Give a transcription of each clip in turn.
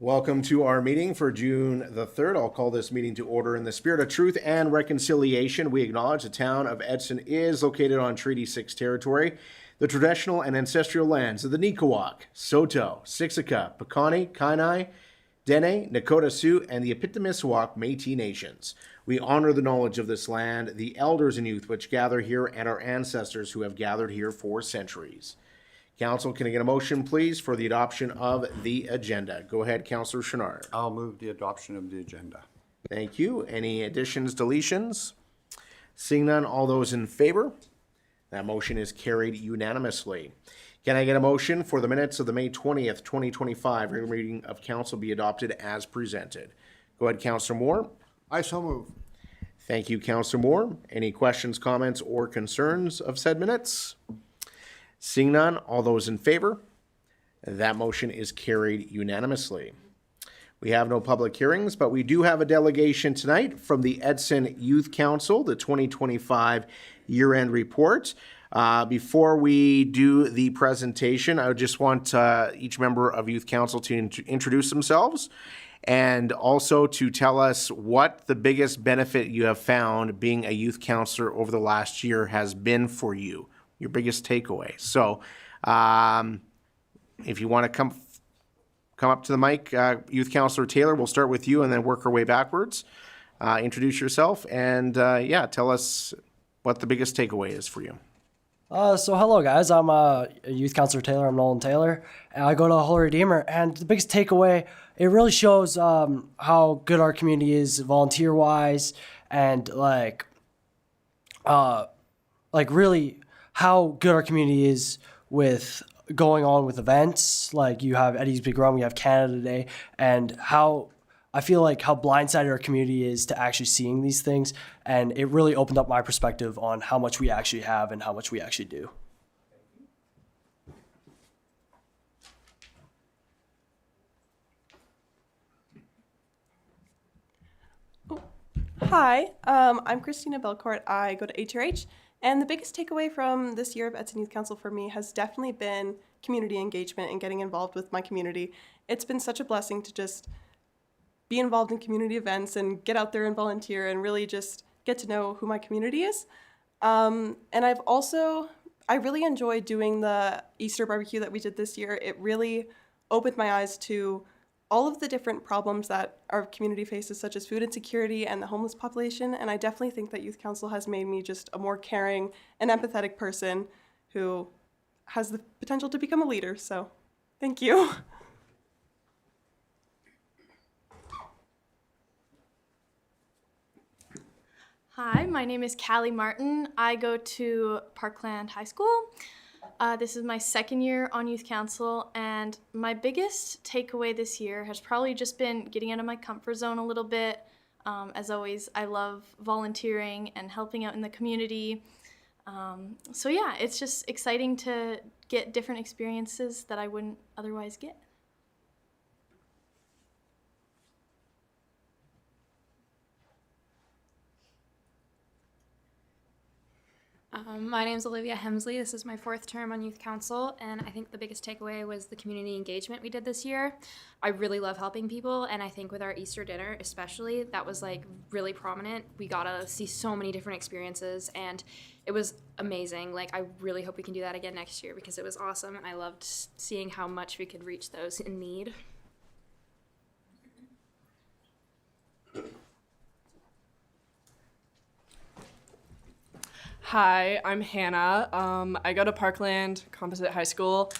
Welcome to our meeting for June the 3rd. I'll call this meeting to order in the spirit of truth and reconciliation. We acknowledge the town of Edson is located on Treaty 6 territory, the traditional and ancestral lands of the Niqawak, Saulteaux, Siksika, Piikani, Kainai, Dene, Nakota Sioux, and the Epitimiswak Métis Nations. We honor the knowledge of this land, the elders and youth which gather here, and our ancestors who have gathered here for centuries. Council, can I get a motion, please, for the adoption of the agenda? Go ahead, Councillor Chenard. I'll move the adoption of the agenda. Thank you. Any additions, deletions? Seeing none, all those in favor? That motion is carried unanimously. Can I get a motion for the minutes of the May 20th, 2025 regular meeting of council be adopted as presented? Go ahead, Councillor Moore. I so move. Thank you, Councillor Moore. Any questions, comments, or concerns of said minutes? Seeing none, all those in favor? That motion is carried unanimously. We have no public hearings, but we do have a delegation tonight from the Edson Youth Council, the 2025 year-end report. Before we do the presentation, I just want each member of Youth Council to introduce themselves and also to tell us what the biggest benefit you have found being a youth counselor over the last year has been for you. Your biggest takeaway. So if you want to come up to the mic, Youth Councillor Taylor, we'll start with you and then work our way backwards. Introduce yourself and tell us what the biggest takeaway is for you. So hello guys, I'm Youth Councillor Taylor, I'm Nolan Taylor, and I go to Holy Redeemer, and the biggest takeaway, it really shows how good our community is volunteer-wise, and really how good our community is with going on with events. Like you have Eddie's Big Run, we have Canada Day, and how I feel like how blindsided our community is to actually seeing these things. And it really opened up my perspective on how much we actually have and how much we actually do. Hi, I'm Christina Belcourt. I go to HRH, and the biggest takeaway from this year of Edson Youth Council for me has definitely been community engagement and getting involved with my community. It's been such a blessing to just be involved in community events and get out there and volunteer and really just get to know who my community is. And I really enjoyed doing the Easter barbecue that we did this year. It really opened my eyes to all of the different problems that our community faces, such as food insecurity and the homeless population. And I definitely think that Youth Council has made me just a more caring and empathetic person who has the potential to become a leader. So thank you. Hi, my name is Callie Martin. I go to Parkland High School. This is my second year on Youth Council, and my biggest takeaway this year has probably just been getting out of my comfort zone a little bit. As always, I love volunteering and helping out in the community. It's just exciting to get different experiences that I wouldn't otherwise get. My name is Olivia Hemsley. This is my 4th term on Youth Council, and I think the biggest takeaway was the community engagement we did this year. I really love helping people, and I think with our Easter dinner especially, that was really prominent. We got to see so many different experiences, and it was amazing. I really hope we can do that again next year because it was awesome, and I loved seeing how much we could reach those in need. Hi, I'm Hannah. I go to Parkland Composite High School.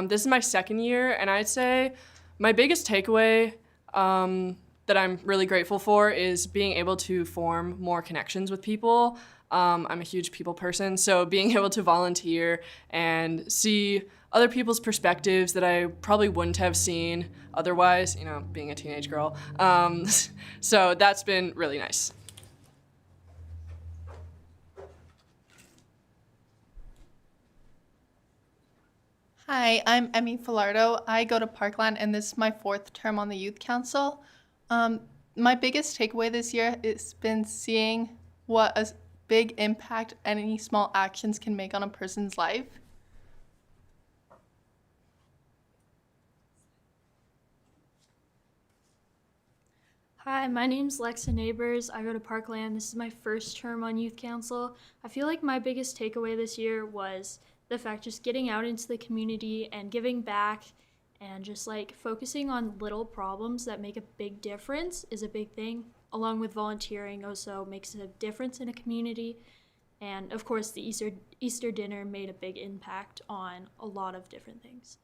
This is my second year, and I'd say my biggest takeaway that I'm really grateful for is being able to form more connections with people. I'm a huge people person, so being able to volunteer and see other people's perspectives that I probably wouldn't have seen otherwise, being a teenage girl. So that's been really nice. Hi, I'm Emmy Filardo. I go to Parkland, and this is my 4th term on the Youth Council. My biggest takeaway this year has been seeing what a big impact any small actions can make on a person's life. Hi, my name's Lexa Neighbors. I go to Parkland. This is my first term on youth council. I feel like my biggest takeaway this year was the fact just getting out into the community and giving back and just like focusing on little problems that make a big difference is a big thing. Along with volunteering also makes a difference in a community. And of course, the Easter dinner made a big impact on a lot of different things.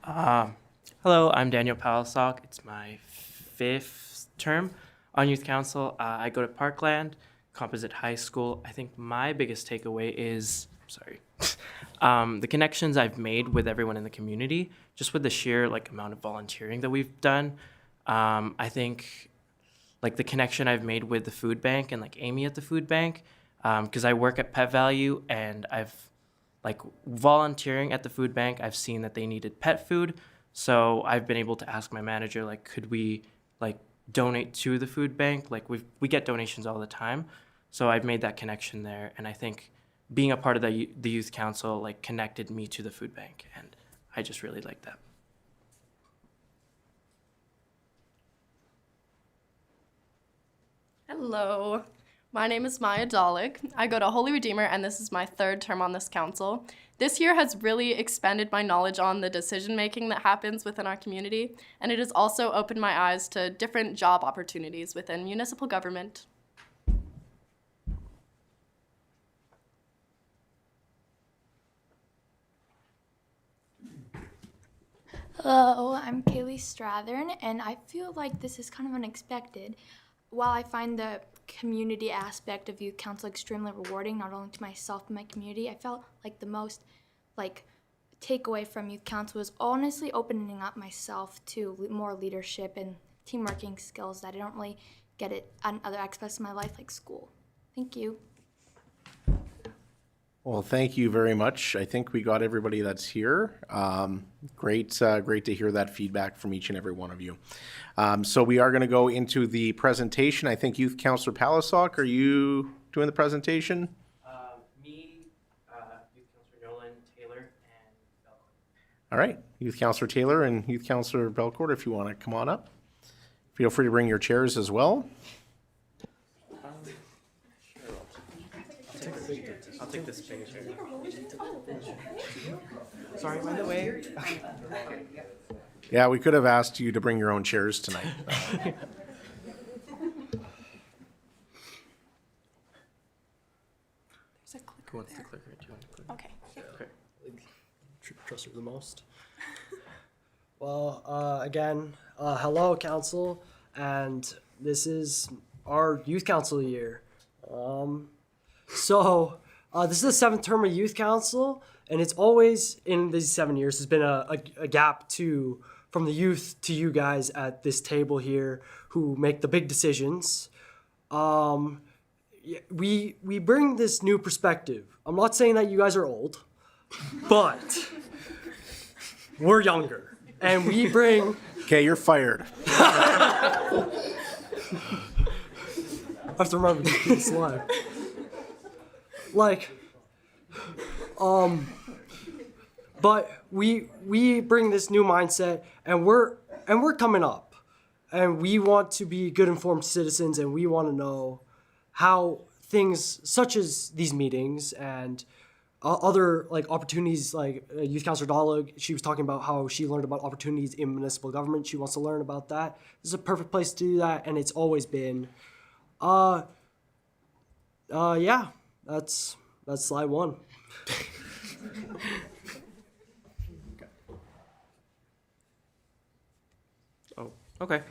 Hello, I'm Daniel Palasok. It's my 5th term on youth council. I go to Parkland Composite High School. I think my biggest takeaway is, the connections I've made with everyone in the community, just with the sheer amount of volunteering that we've done. I think the connection I've made with the food bank and Amy at the food bank, because I work at Pet Value and I've volunteering at the food bank, I've seen that they needed pet food. So I've been able to ask my manager, could we donate to the food bank? We get donations all the time. So I've made that connection there. And I think being a part of the youth council, connected me to the food bank. And I just really like that. Hello, my name is Maya Dalik. I go to Holy Redeemer, and this is my 3rd term on this council. This year has really expanded my knowledge on the decision-making that happens within our community, and it has also opened my eyes to different job opportunities within municipal government. Hello, I'm Kaylee Strathern, and I feel like this is kind of unexpected. While I find the community aspect of youth council extremely rewarding, not only to myself but my community, I felt like the most takeaway from youth council was honestly opening up myself to more leadership and team working skills that I don't really get it on other aspects of my life, like school. Thank you. Well, thank you very much. I think we got everybody that's here. Great to hear that feedback from each and every one of you. So we are going to go into the presentation. I think Youth Councillor Palasok, are you doing the presentation? Me, Youth Councillor Nolan, Taylor, and Belcourt. All right, Youth Councillor Taylor and Youth Councillor Belcourt, if you want to come on up. Feel free to bring your chairs as well. I'll take this picture. Sorry, by the way. Yeah, we could have asked you to bring your own chairs tonight. Who wants the clicker? Do you want the clicker? Okay. Trust her the most. Well, again, hello, council, and this is our youth council year. This is the 7th term of youth council, and it's always in these 7 years there's been a gap from the youth to you guys at this table here who make the big decisions. We bring this new perspective. I'm not saying that you guys are old, but we're younger, and we bring. Okay, you're fired. I have to remember to keep this live. But we bring this new mindset, and we're coming up, and we want to be good informed citizens, and we want to know how things such as these meetings and other opportunities, Youth Councillor Dollig, she was talking about how she learned about opportunities in municipal government. She wants to learn about that. This is a perfect place to do that, and it's always been. Yeah, that's slide 1. Oh, okay.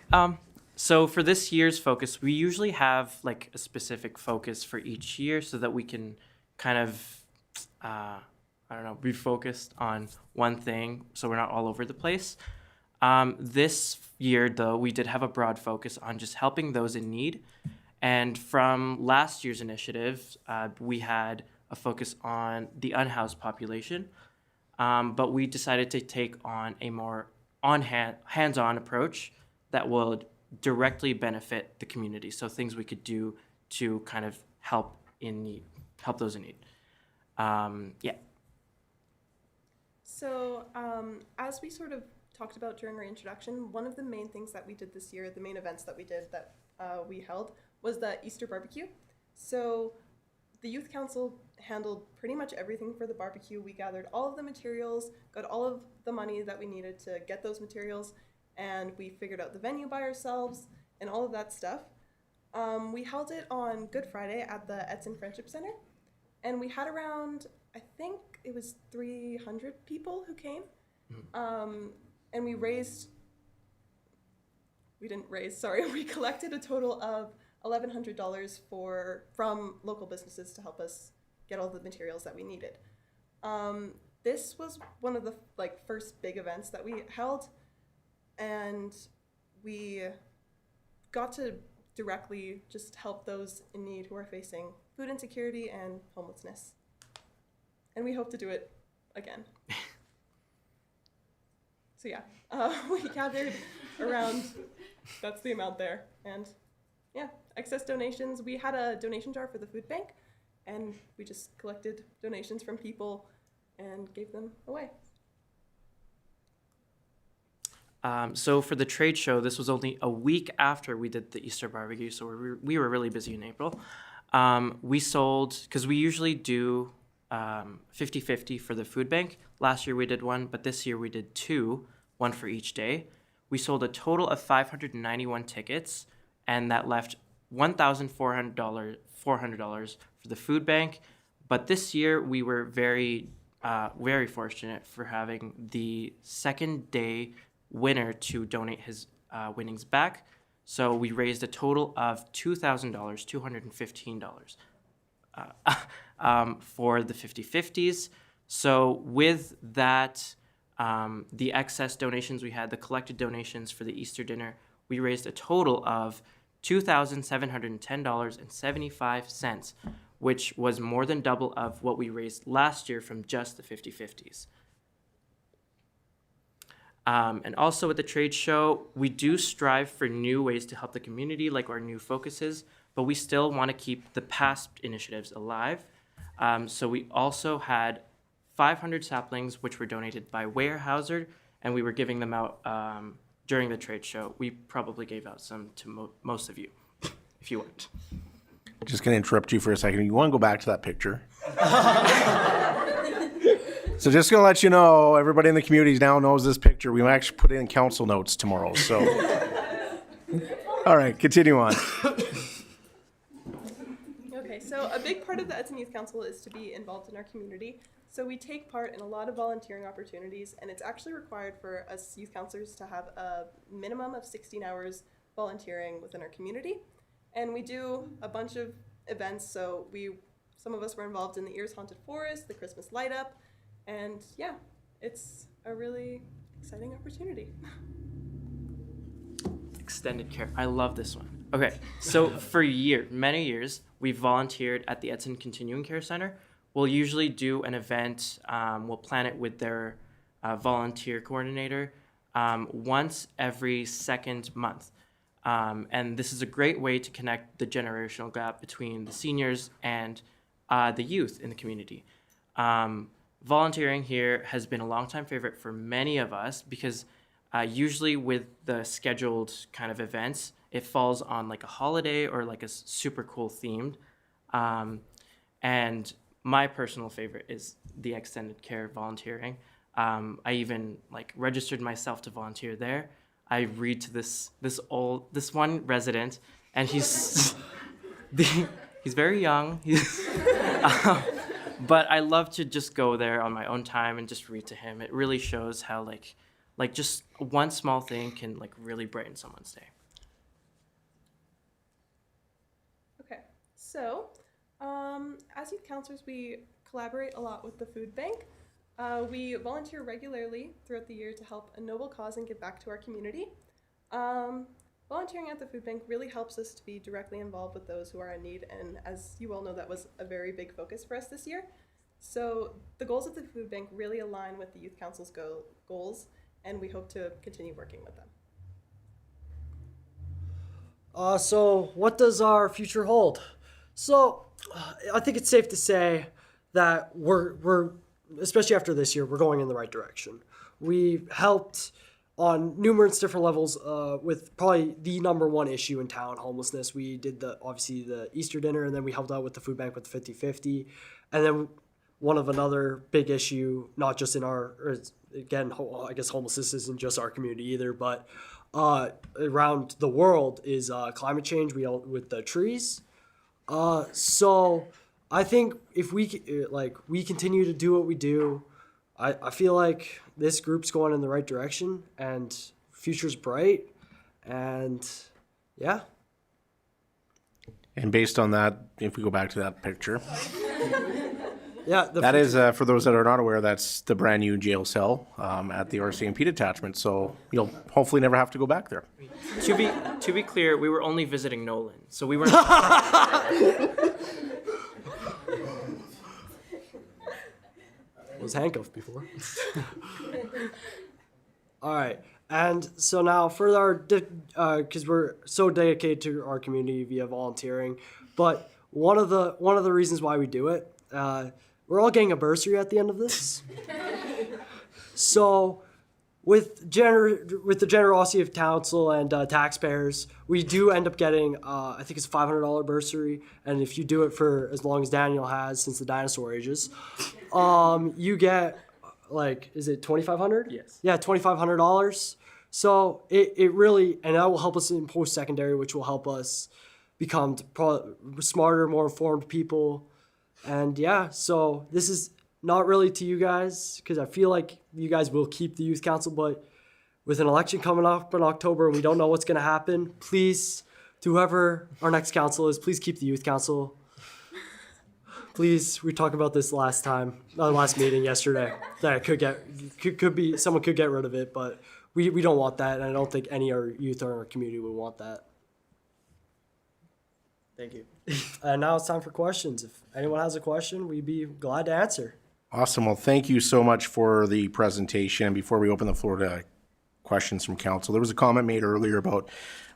So for this year's focus, we usually have a specific focus for each year so that we can kind of, be focused on one thing so we're not all over the place. This year, though, we did have a broad focus on just helping those in need. And from last year's initiative, we had a focus on the unhoused population, but we decided to take on a more hands-on approach that would directly benefit the community. So things we could do to kind of help those in need. Yeah. So, as we sort of talked about during our introduction, one of the main things that we did this year, the main events that we did that we held, was the Easter barbecue. So, the Youth Council handled pretty much everything for the barbecue. We gathered all of the materials, got all of the money that we needed to get those materials, and we figured out the venue by ourselves and all of that stuff. We held it on Good Friday at the Edson Friendship Center, and we had around, I think it was 300 people who came. And we collected a total of $1,100 from local businesses to help us get all the materials that we needed. This was one of the first big events that we held, and we got to directly just help those in need who are facing food insecurity and homelessness. And we hope to do it again. So yeah, we gathered around, that's the amount there. And yeah, excess donations. We had a donation jar for the food bank, and we just collected donations from people and gave them away. So for the trade show, this was only a week after we did the Easter barbecue, so we were really busy in April. We sold, because we usually do 50-50 for the food bank. Last year we did one, but this year we did two, one for each day. We sold a total of 591 tickets, and that left $1,400 for the food bank. But this year we were very fortunate for having the second day winner to donate his winnings back. So we raised a total of $2,215 for the 50-50s. So with that, the excess donations we had, the collected donations for the Easter dinner, we raised a total of $2,710.75, which was more than double of what we raised last year from just the 50-50s. And also at the trade show, we do strive for new ways to help the community, like our new focuses, but we still want to keep the past initiatives alive. So we also had 500 saplings, which were donated by Weyerhaeuser, and we were giving them out during the trade show. We probably gave out some to most of you, if you want. Just going to interrupt you for a second. You want to go back to that picture? So just going to let you know, everybody in the community now knows this picture. We might actually put it in council notes tomorrow. So, all right, continue on. Okay, so a big part of the Edson Youth Council is to be involved in our community. So we take part in a lot of volunteering opportunities, and it's actually required for us youth councilors to have a minimum of 16 hours volunteering within our community. And we do a bunch of events. So some of us were involved in the Ears Haunted Forest, the Christmas Light Up, and yeah, it's a really exciting opportunity. Extended care. I love this one. Okay, so for many years, we volunteered at the Edson Continuing Care Center. We'll usually do an event, we'll plan it with their volunteer coordinator once every second month. And this is a great way to connect the generational gap between the seniors and the youth in the community. Volunteering here has been a longtime favorite for many of us because usually with the scheduled kind of events, it falls on like a holiday or like a super cool themed. And my personal favorite is the extended care volunteering. I even registered myself to volunteer there. I read to this one resident, and he's he's very young. But I love to just go there on my own time and just read to him. It really shows how like just one small thing can really brighten someone's day. Okay, so as youth counselors, we collaborate a lot with the food bank. We volunteer regularly throughout the year to help a noble cause and give back to our community. Volunteering at the food bank really helps us to be directly involved with those who are in need, and as you all know, that was a very big focus for us this year. So the goals of the food bank really align with the Youth Council's goals, and we hope to continue working with them. So what does our future hold? So I think it's safe to say that we're especially after this year, we're going in the right direction. We helped on numerous different levels with probably the number one issue in town, homelessness. We did obviously the Easter dinner, and then we helped out with the food bank with the 50-50. And then one of another big issue, not just in again, I guess homelessness isn't just our community either, but around the world is climate change with the trees. So I think if we continue to do what we do, I feel like this group's going in the right direction and future's bright. And yeah. And based on that, if we go back to that picture, Yeah, that is, for those that are not aware, that's the brand new jail cell at the RCMP detachment. So you'll hopefully never have to go back there. To be clear, we were only visiting Nolan, so we weren't. was handcuffed before. All right, and so now for our, because we're so dedicated to our community via volunteering, but one of the reasons why we do it, we're all getting a bursary at the end of this. So with the generosity of council and taxpayers, we do end up getting, I think it's a $500 bursary. And if you do it for as long as Daniel has since the dinosaur ages, you get is it $2,500? Yes. Yeah, $2,500. So it really, and that will help us in post-secondary, which will help us become smarter, more informed people. And yeah, so this is not really to you guys, because I feel like you guys will keep the youth council, but with an election coming up in October and we don't know what's going to happen, please, to whoever our next council is, please keep the youth council. Please, we talked about this last meeting yesterday, that it could be someone could get rid of it, but we don't want that, and I don't think any of our youth or our community would want that. Thank you. And now it's time for questions. If anyone has a question, we'd be glad to answer. Awesome. Well, thank you so much for the presentation. Before we open the floor to questions from council, there was a comment made earlier about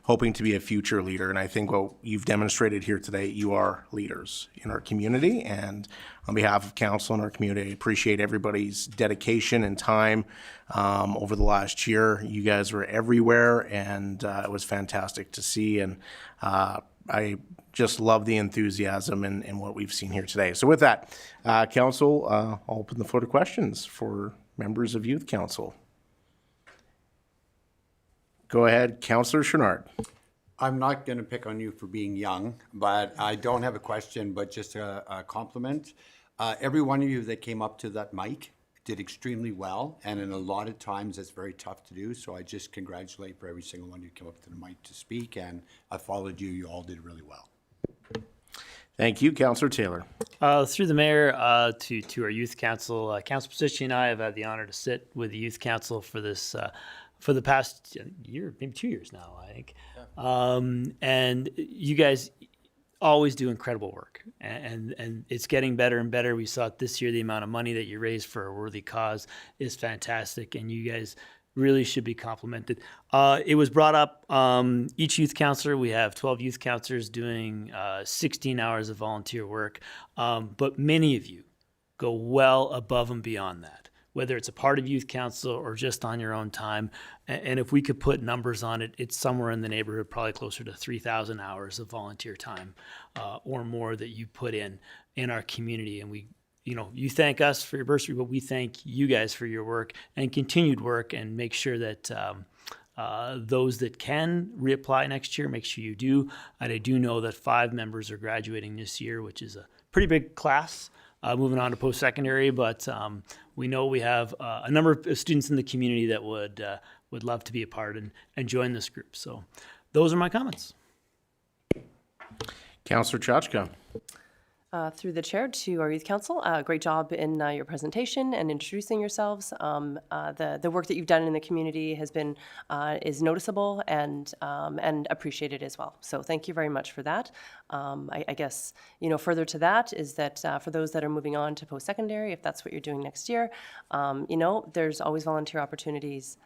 hoping to be a future leader. And I think what you've demonstrated here today, you are leaders in our community. And on behalf of council and our community, I appreciate everybody's dedication and time over the last year. You guys were everywhere, and it was fantastic to see. And I just love the enthusiasm and what we've seen here today. So with that, council, I'll open the floor to questions for members of youth council. Go ahead, Councillor Chouinard. I'm not going to pick on you for being young, but I don't have a question, but just a compliment. Every one of you that came up to that mic did extremely well, and in a lot of times it's very tough to do, so I just congratulate for every single one who came up to the mic to speak, and I followed you. You all did really well. Thank you, Councillor Taylor. Through the mayor to our youth council, Council Position and I have had the honor to sit with the youth council for this for the past year, maybe 2 years now, I think. Yeah. And you guys always do incredible work, and it's getting better and better. We saw it this year. The amount of money that you raised for a worthy cause is fantastic, and you guys really should be complimented. It was brought up, each youth counselor, we have 12 youth counselors doing 16 hours of volunteer work, but many of you go well above and beyond that, whether it's a part of youth council or just on your own time. And if we could put numbers on it, it's somewhere in the neighborhood, probably closer to 3,000 hours of volunteer time or more that you put in our community. And we, you thank us for your bursary, but we thank you guys for your work and continued work, and make sure that those that can reapply next year, make sure you do. And I do know that 5 members are graduating this year, which is a pretty big class. Moving on to post-secondary, but we know we have a number of students in the community that would love to be a part and join this group. So those are my comments. Councillor Chachka. Through the chair to our youth council, great job in your presentation and introducing yourselves. The work that you've done in the community has been is noticeable and appreciated as well. So thank you very much for that. I guess further to that is that for those that are moving on to post-secondary, if that's what you're doing next year, there's always volunteer opportunities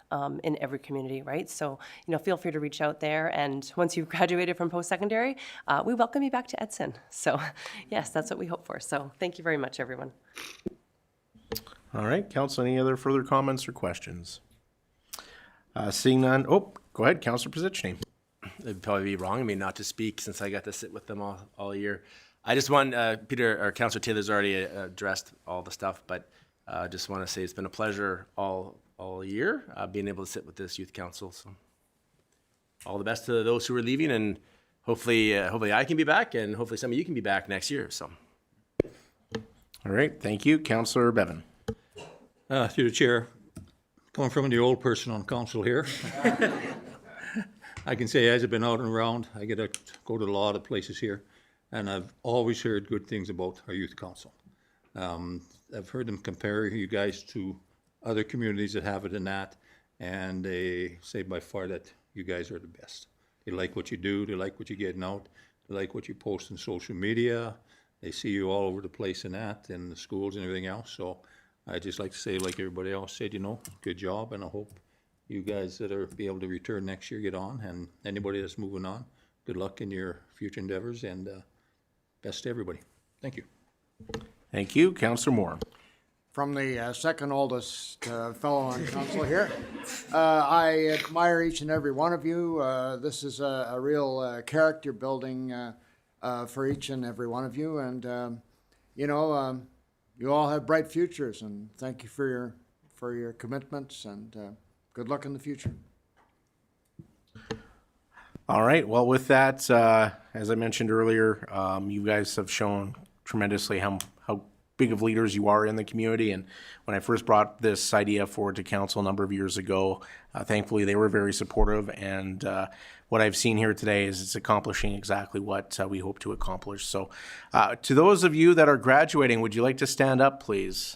in every community, right? So feel free to reach out there, and once you've graduated from post-secondary, we welcome you back to Edson. So yes, that's what we hope for. So thank you very much, everyone. All right, council, any other further comments or questions? Seeing none, oh, go ahead, Councillor Pizicny. It'd probably be wrong of me not to speak since I got to sit with them all year. I just want, Peter, or Councillor Taylor's already addressed all the stuff, but just want to say it's been a pleasure all year being able to sit with this youth council. So all the best to those who are leaving, and hopefully I can be back, and hopefully some of you can be back next year. So. All right, thank you. Councillor Bevan. Through the chair, coming from the old person on council here, I can say as I've been out and around, I get to go to a lot of places here, and I've always heard good things about our youth council. I've heard them compare you guys to other communities that have it and that, and they say by far that you guys are the best. They like what you do, they like what you're getting out, they like what you post on social media, they see you all over the place in that, in the schools and everything else. So I just like to say, like everybody else said, good job, and I hope you guys that are be able to return next year get on, and anybody that's moving on, good luck in your future endeavors, and best to everybody. Thank you. Thank you. Councillor Moore. From the second oldest fellow on council here, I admire each and every one of you. This is a real character building for each and every one of you, and you all have bright futures, and thank you for your commitments, and good luck in the future. All right. Well, with that, as I mentioned earlier, you guys have shown tremendously how big of leaders you are in the community. And when I first brought this idea forward to council a number of years ago, thankfully they were very supportive. And what I've seen here today is it's accomplishing exactly what we hope to accomplish. So to those of you that are graduating, would you like to stand up, please?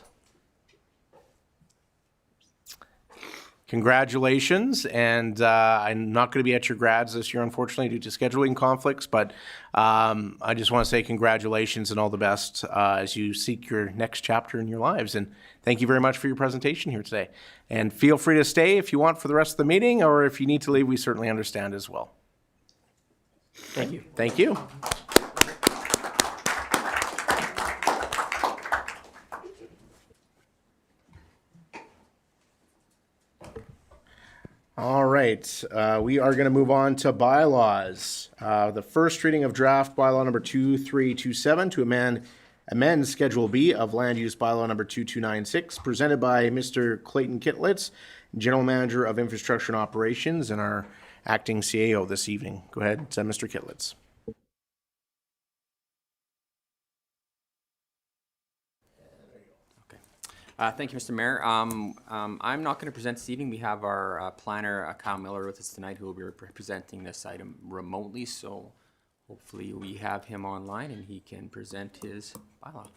Congratulations, and I'm not going to be at your grads this year, unfortunately, due to scheduling conflicts, but I just want to say congratulations and all the best as you seek your next chapter in your lives, and thank you very much for your presentation here today. And feel free to stay if you want for the rest of the meeting, or if you need to leave, we certainly understand as well. Thank you. Thank you. All right, we are going to move on to bylaws. The first reading of draft bylaw number 2327 to amend Schedule B of Land Use Bylaw number 2296, presented by Mr. Clayton Kitlitz, General Manager of Infrastructure and Operations, and our acting CAO this evening. Go ahead, Mr. Kitlitz. Thank you, Mr. Mayor. I'm not going to present this evening. We have our planner, Kyle Miller, with us tonight, who will be presenting this item remotely. So hopefully we have him online and he can present his bylaw.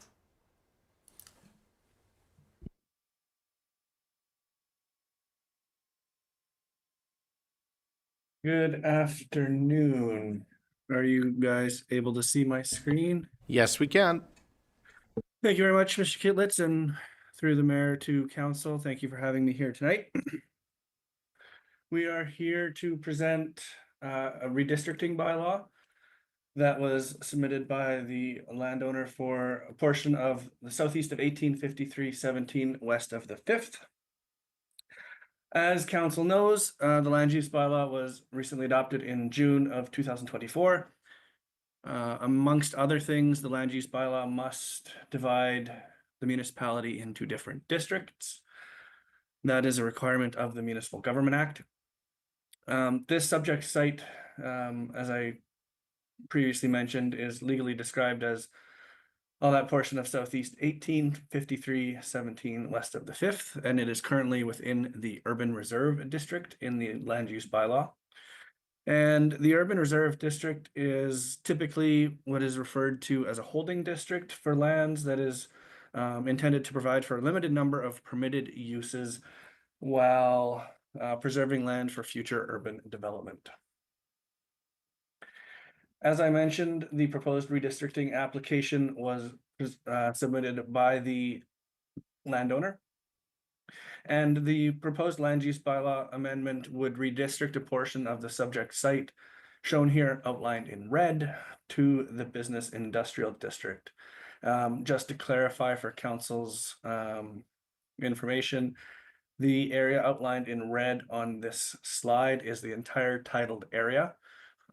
Good afternoon. Are you guys able to see my screen? Yes, we can. Thank you very much, Mr. Kitlitz, and through the mayor to council, thank you for having me here tonight. We are here to present a redistricting bylaw that was submitted by the landowner for a portion of the southeast of 1853-17 west of the 5th. As council knows, the land use bylaw was recently adopted in June of 2024. Amongst other things, the land use bylaw must divide the municipality into different districts. That is a requirement of the Municipal Government Act. This subject site, as I previously mentioned, is legally described as all that portion of southeast 1853-17 west of the 5th, and it is currently within the Urban Reserve District in the land use bylaw. And the Urban Reserve District is typically what is referred to as a holding district for lands that is intended to provide for a limited number of permitted uses while preserving land for future urban development. As I mentioned, the proposed redistricting application was submitted by the landowner. And the proposed land use bylaw amendment would redistrict a portion of the subject site shown here outlined in red to the business industrial district. Just to clarify for council's information, the area outlined in red on this slide is the entire titled area.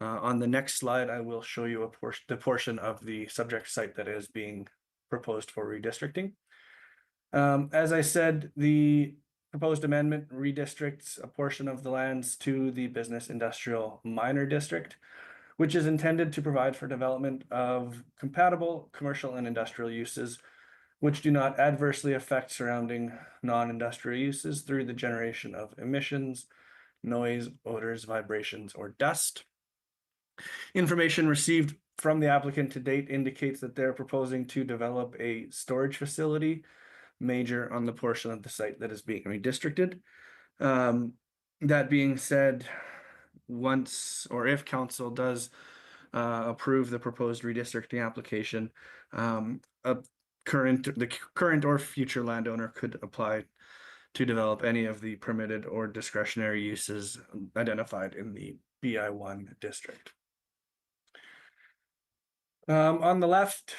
On the next slide, I will show you the portion of the subject site that is being proposed for redistricting. As I said, the proposed amendment redistricts a portion of the lands to the business industrial minor district, which is intended to provide for development of compatible commercial and industrial uses, which do not adversely affect surrounding non-industrial uses through the generation of emissions, noise, odors, vibrations, or dust. Information received from the applicant to date indicates that they're proposing to develop a storage facility major on the portion of the site that is being redistricted. That being said, once or if council does approve the proposed redistricting application, the current or future landowner could apply to develop any of the permitted or discretionary uses identified in the BI1 district. On the left,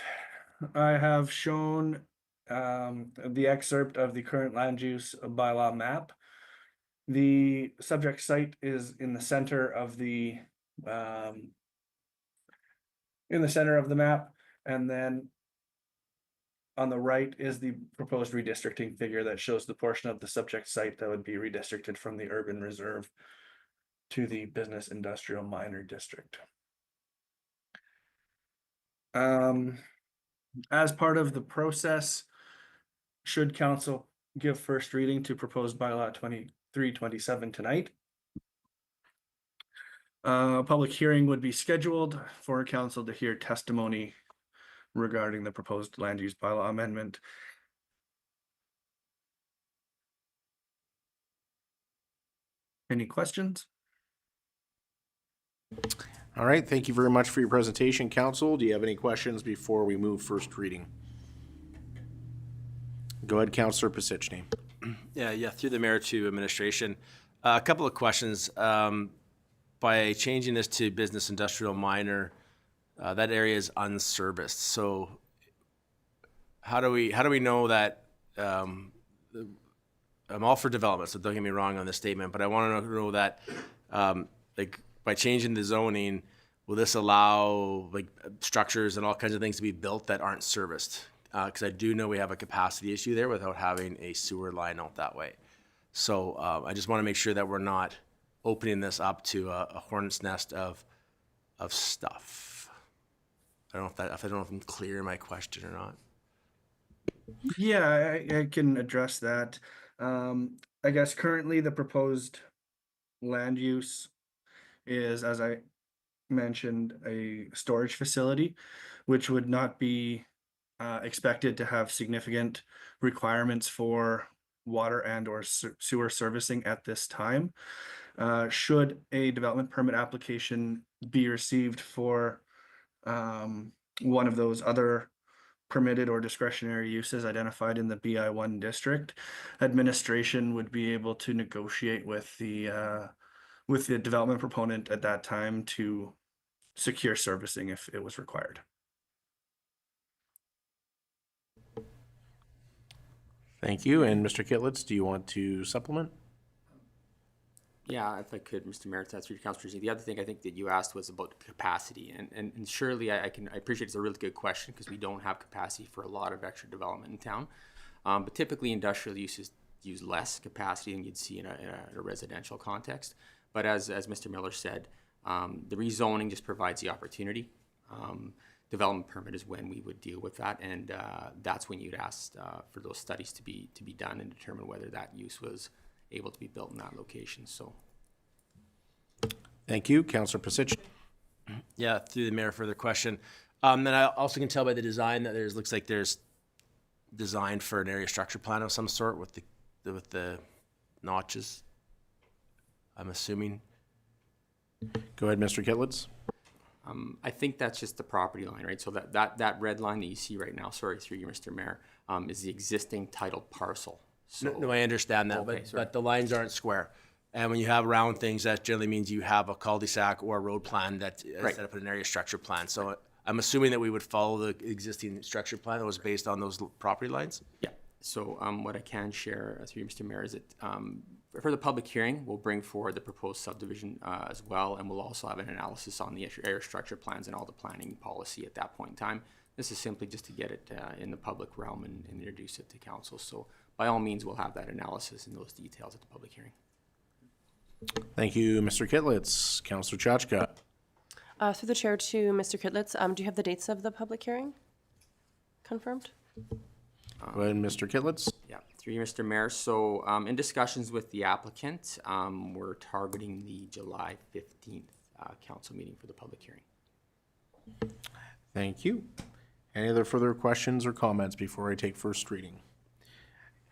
I have shown the excerpt of the current land use bylaw map. The subject site is in the center of the map, and then on the right is the proposed redistricting figure that shows the portion of the subject site that would be redistricted from the urban reserve to the business industrial minor district. As part of the process, should council give first reading to proposed bylaw 2327 tonight, a public hearing would be scheduled for council to hear testimony regarding the proposed land use bylaw amendment. Any questions? All right, thank you very much for your presentation, council. Do you have any questions before we move first reading? Go ahead, Councillor Pisichny. Yeah, through the mayor to administration. A couple of questions. By changing this to business industrial minor, that area is unserviced. So how do we know that, I'm all for development, so don't get me wrong on this statement, but I want to know that, like, by changing the zoning, will this allow like structures and all kinds of things to be built that aren't serviced? Because I do know we have a capacity issue there without having a sewer line out that way. So I just want to make sure that we're not opening this up to a hornet's nest of stuff. I don't know if I'm clear in my question or not. Yeah, I can address that. I guess currently the proposed land use is, as I mentioned, a storage facility, which would not be expected to have significant requirements for water and or sewer servicing at this time. Should a development permit application be received for one of those other permitted or discretionary uses identified in the BI1 district, administration would be able to negotiate with the development proponent at that time to secure servicing if it was required. Thank you. And Mr. Kitlitz, do you want to supplement? Yeah, if I could, Mr. Mayor, that's your councillor. The other thing I think that you asked was about capacity, and surely I appreciate it's a really good question because we don't have capacity for a lot of extra development in town. But typically industrial uses use less capacity than you'd see in a residential context. But as Mr. Miller said, the rezoning just provides the opportunity. Development permit is when we would deal with that, and that's when you'd ask for those studies to be done and determine whether that use was able to be built in that location. So, thank you, Councillor Pisichny. Yeah, through the mayor, further question. Then I also can tell by the design that looks like there's designed for an area structure plan of some sort with the notches. I'm assuming. Go ahead, Mr. Kitlitz. I think that's just the property line, right? So that red line that you see right now, sorry, through you, Mr. Mayor, is the existing titled parcel. So, no, I understand that, okay, but the lines aren't square. And when you have round things, that generally means you have a cul-de-sac or a road plan that's set up in an area structure plan. So I'm assuming that we would follow the existing structure plan that was based on those property lines? Yeah. So what I can share through you, Mr. Mayor, is that for the public hearing, we'll bring forward the proposed subdivision as well, and we'll also have an analysis on the area structure plans and all the planning policy at that point in time. This is simply just to get it in the public realm and introduce it to council. So by all means, we'll have that analysis and those details at the public hearing. Thank you, Mr. Kitlitz. Councillor Chachka. Through the chair to Mr. Kitlitz, do you have the dates of the public hearing confirmed? Go ahead, Mr. Kitlitz. Yeah, through you, Mr. Mayor. So in discussions with the applicant, we're targeting the July 15th council meeting for the public hearing. Thank you. Any other further questions or comments before I take first reading?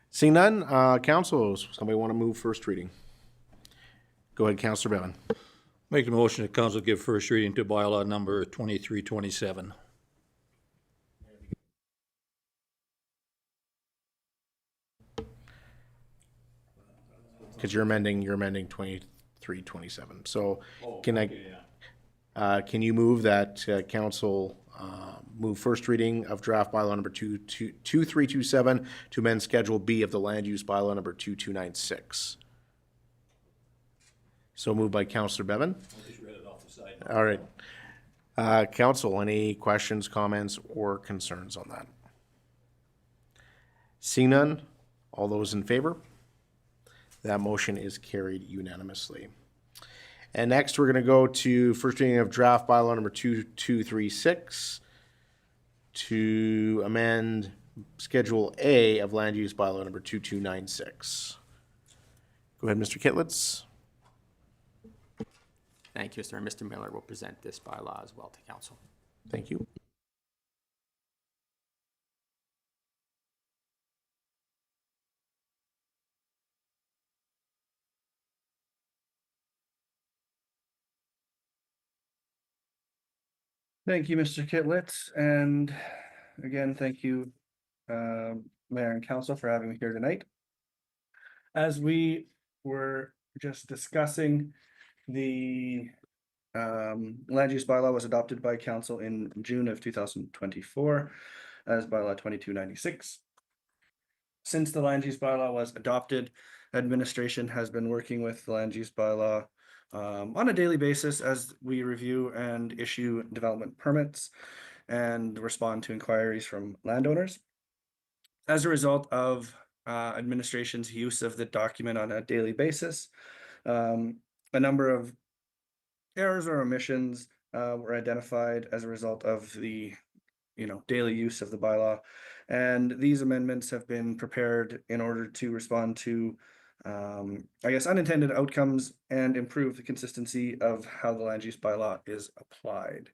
Seeing none, council, somebody want to move first reading? Go ahead, Councillor Bevan. Make the motion that council give first reading to bylaw number 2327. Because you're amending 2327. So can you move that council move first reading of draft bylaw number 2327 to amend Schedule B of the land use bylaw number 2296? So moved by Councillor Bevan. I just read it off the side. All right. Council, any questions, comments, or concerns on that? Seeing none, all those in favor? That motion is carried unanimously. And next, we're going to go to first reading of draft bylaw number 2236 to amend Schedule A of land use bylaw number 2296. Go ahead, Mr. Kitlitz. Thank you, sir. Mr. Miller will present this bylaw as well to council. Thank you. Thank you, Mr. Kitlitz, and again, thank you, Mayor and Council, for having me here tonight. As we were just discussing, the land use bylaw was adopted by council in June of 2024 as bylaw 2296. Since the land use bylaw was adopted, administration has been working with the land use bylaw on a daily basis as we review and issue development permits and respond to inquiries from landowners. As a result of administration's use of the document on a daily basis, a number of errors or omissions were identified as a result of the daily use of the bylaw, and these amendments have been prepared in order to respond to unintended outcomes and improve the consistency of how the land use bylaw is applied.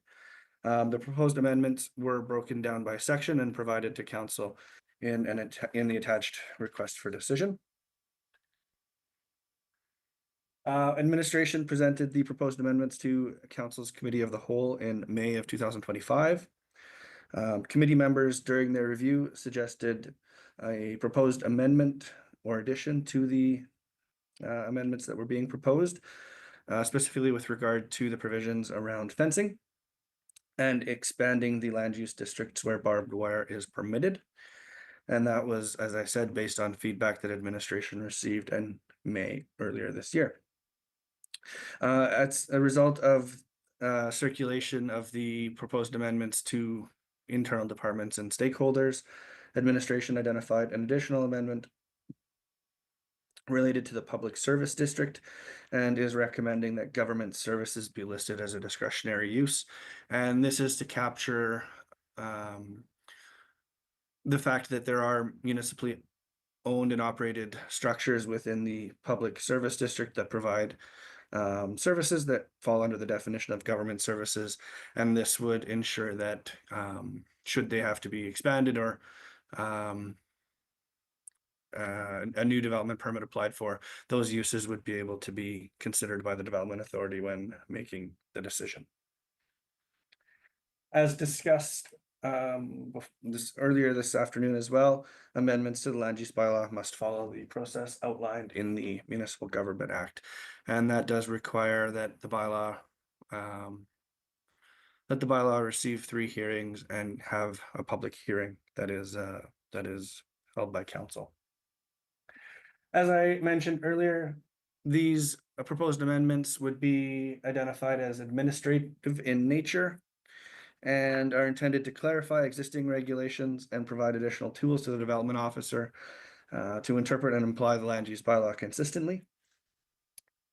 The proposed amendments were broken down by section and provided to council in the attached request for decision. Administration presented the proposed amendments to Council's Committee of the Whole in May of 2025. Committee members during their review suggested a proposed amendment or addition to the amendments that were being proposed, specifically with regard to the provisions around fencing and expanding the land use districts where barbed wire is permitted. And that was, as I said, based on feedback that administration received in May earlier this year. As a result of circulation of the proposed amendments to internal departments and stakeholders, administration identified an additional amendment related to the public service district and is recommending that government services be listed as a discretionary use. And this is to capture the fact that there are municipally owned and operated structures within the public service district that provide services that fall under the definition of government services, and this would ensure that should they have to be expanded or a new development permit applied for, those uses would be able to be considered by the development authority when making the decision. As discussed earlier this afternoon as well, amendments to the land use bylaw must follow the process outlined in the Municipal Government Act, and that does require that the bylaw receive 3 hearings and have a public hearing that is held by council. As I mentioned earlier, these proposed amendments would be identified as administrative in nature and are intended to clarify existing regulations and provide additional tools to the development officer to interpret and apply the land use bylaw consistently.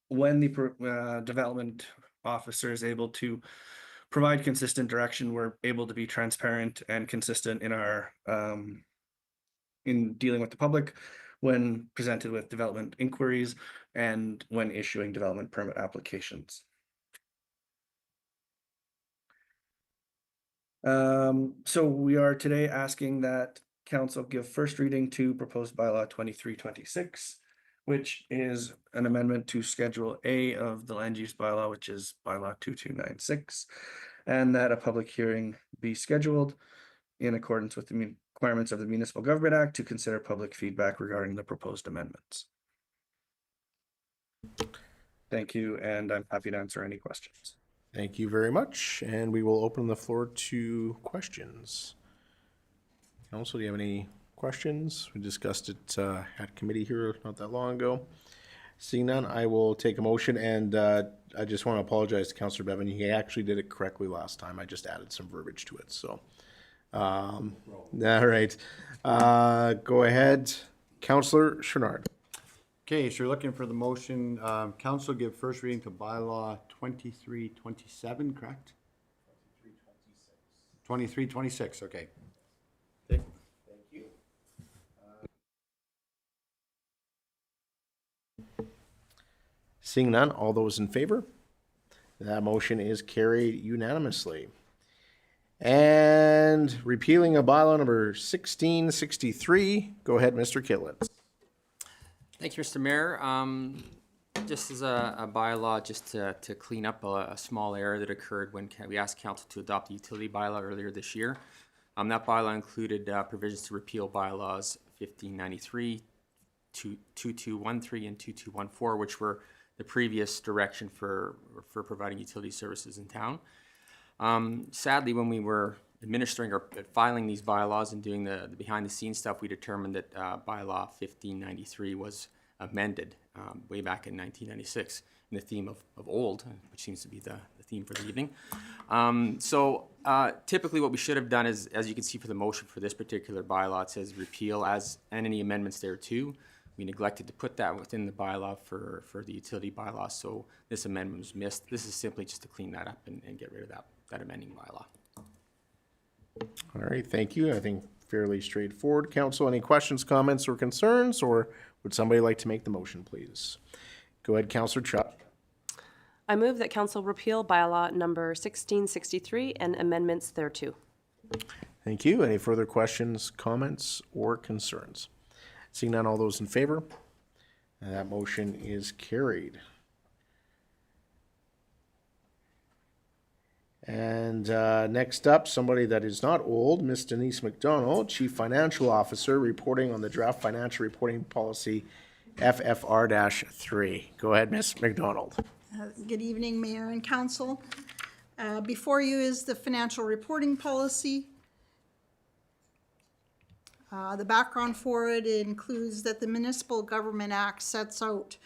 When the development officer is able to provide consistent direction, we're able to be transparent and consistent in our in dealing with the public when presented with development inquiries and when issuing development permit applications. So we are today asking that council give first reading to proposed bylaw 2326, which is an amendment to Schedule A of the land use bylaw, which is bylaw 2296, and that a public hearing be scheduled in accordance with the requirements of the Municipal Government Act to consider public feedback regarding the proposed amendments. Thank you, and I'm happy to answer any questions. Thank you very much, and we will open the floor to questions. Council, do you have any questions? We discussed it at committee here not that long ago. Seeing none, I will take a motion, and I just want to apologize to Councillor Bevan. He actually did it correctly last time. I just added some verbiage to it, so. All right. Go ahead, Councillor Chouinard. Okay, so you're looking for the motion, council give first reading to bylaw 2327, correct? 2326, okay. Thank you. Seeing none, all those in favor? That motion is carried unanimously. And repealing of bylaw number 1663. Go ahead, Mr. Kitlitz. Thanks, Mr. Mayor. Just as a bylaw, just to clean up a small error that occurred when we asked council to adopt the utility bylaw earlier this year. That bylaw included provisions to repeal bylaws 1593, 2213, and 2214, which were the previous direction for providing utility services in town. Sadly, when we were administering or filing these bylaws and doing the behind-the-scenes stuff, we determined that bylaw 1593 was amended way back in 1996 in the theme of old, which seems to be the theme for the evening. Typically what we should have done is, as you can see for the motion for this particular bylaw, it says repeal and any amendments there too. We neglected to put that within the bylaw for the utility bylaw, so this amendment was missed. This is simply just to clean that up and get rid of that amending bylaw. All right, thank you. I think fairly straightforward. Council, any questions, comments, or concerns, or would somebody like to make the motion, please? Go ahead, Councillor Chuck. I move that council repeal bylaw number 1663 and amendments thereto. Thank you. Any further questions, comments, or concerns? Seeing none, all those in favor? And that motion is carried. And next up, somebody that is not old, Ms. Denise McDonald, Chief Financial Officer, reporting on the draft financial reporting policy FFR-3. Go ahead, Ms. McDonald. Good evening, Mayor and Council. Before you is the financial reporting policy. The background for it includes that the Municipal Government Act sets out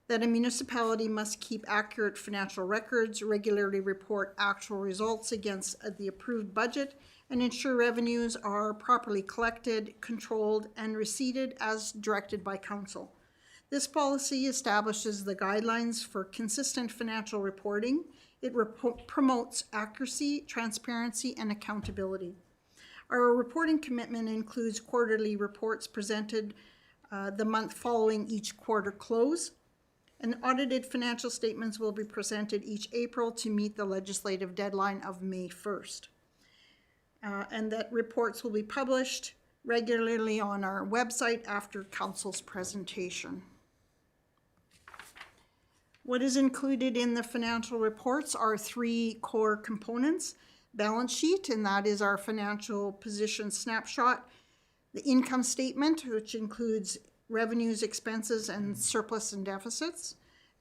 that a municipality must keep accurate financial records, regularly report actual results against the approved budget, and ensure revenues are properly collected, controlled, and receipted as directed by Council. This policy establishes the guidelines for consistent financial reporting. It promotes accuracy, transparency, and accountability. Our reporting commitment includes quarterly reports presented the month following each quarter close. And audited financial statements will be presented each April to meet the legislative deadline of May 1st. And that reports will be published regularly on our website after Council's presentation. What is included in the financial reports are three core components: balance sheet, and that is our financial position snapshot; the income statement, which includes revenues, expenses, and surplus and deficits;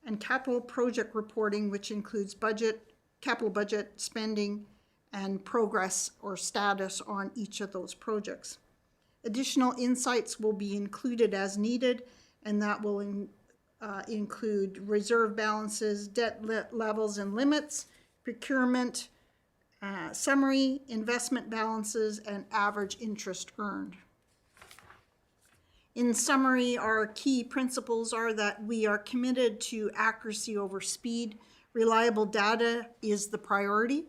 and capital project reporting, which includes budget, capital budget spending, and progress or status on each of those projects. Additional insights will be included as needed, and that will include reserve balances, debt levels and limits, procurement, summary, investment balances, and average interest earned. In summary, our key principles are that we are committed to accuracy over speed. Reliable data is the priority.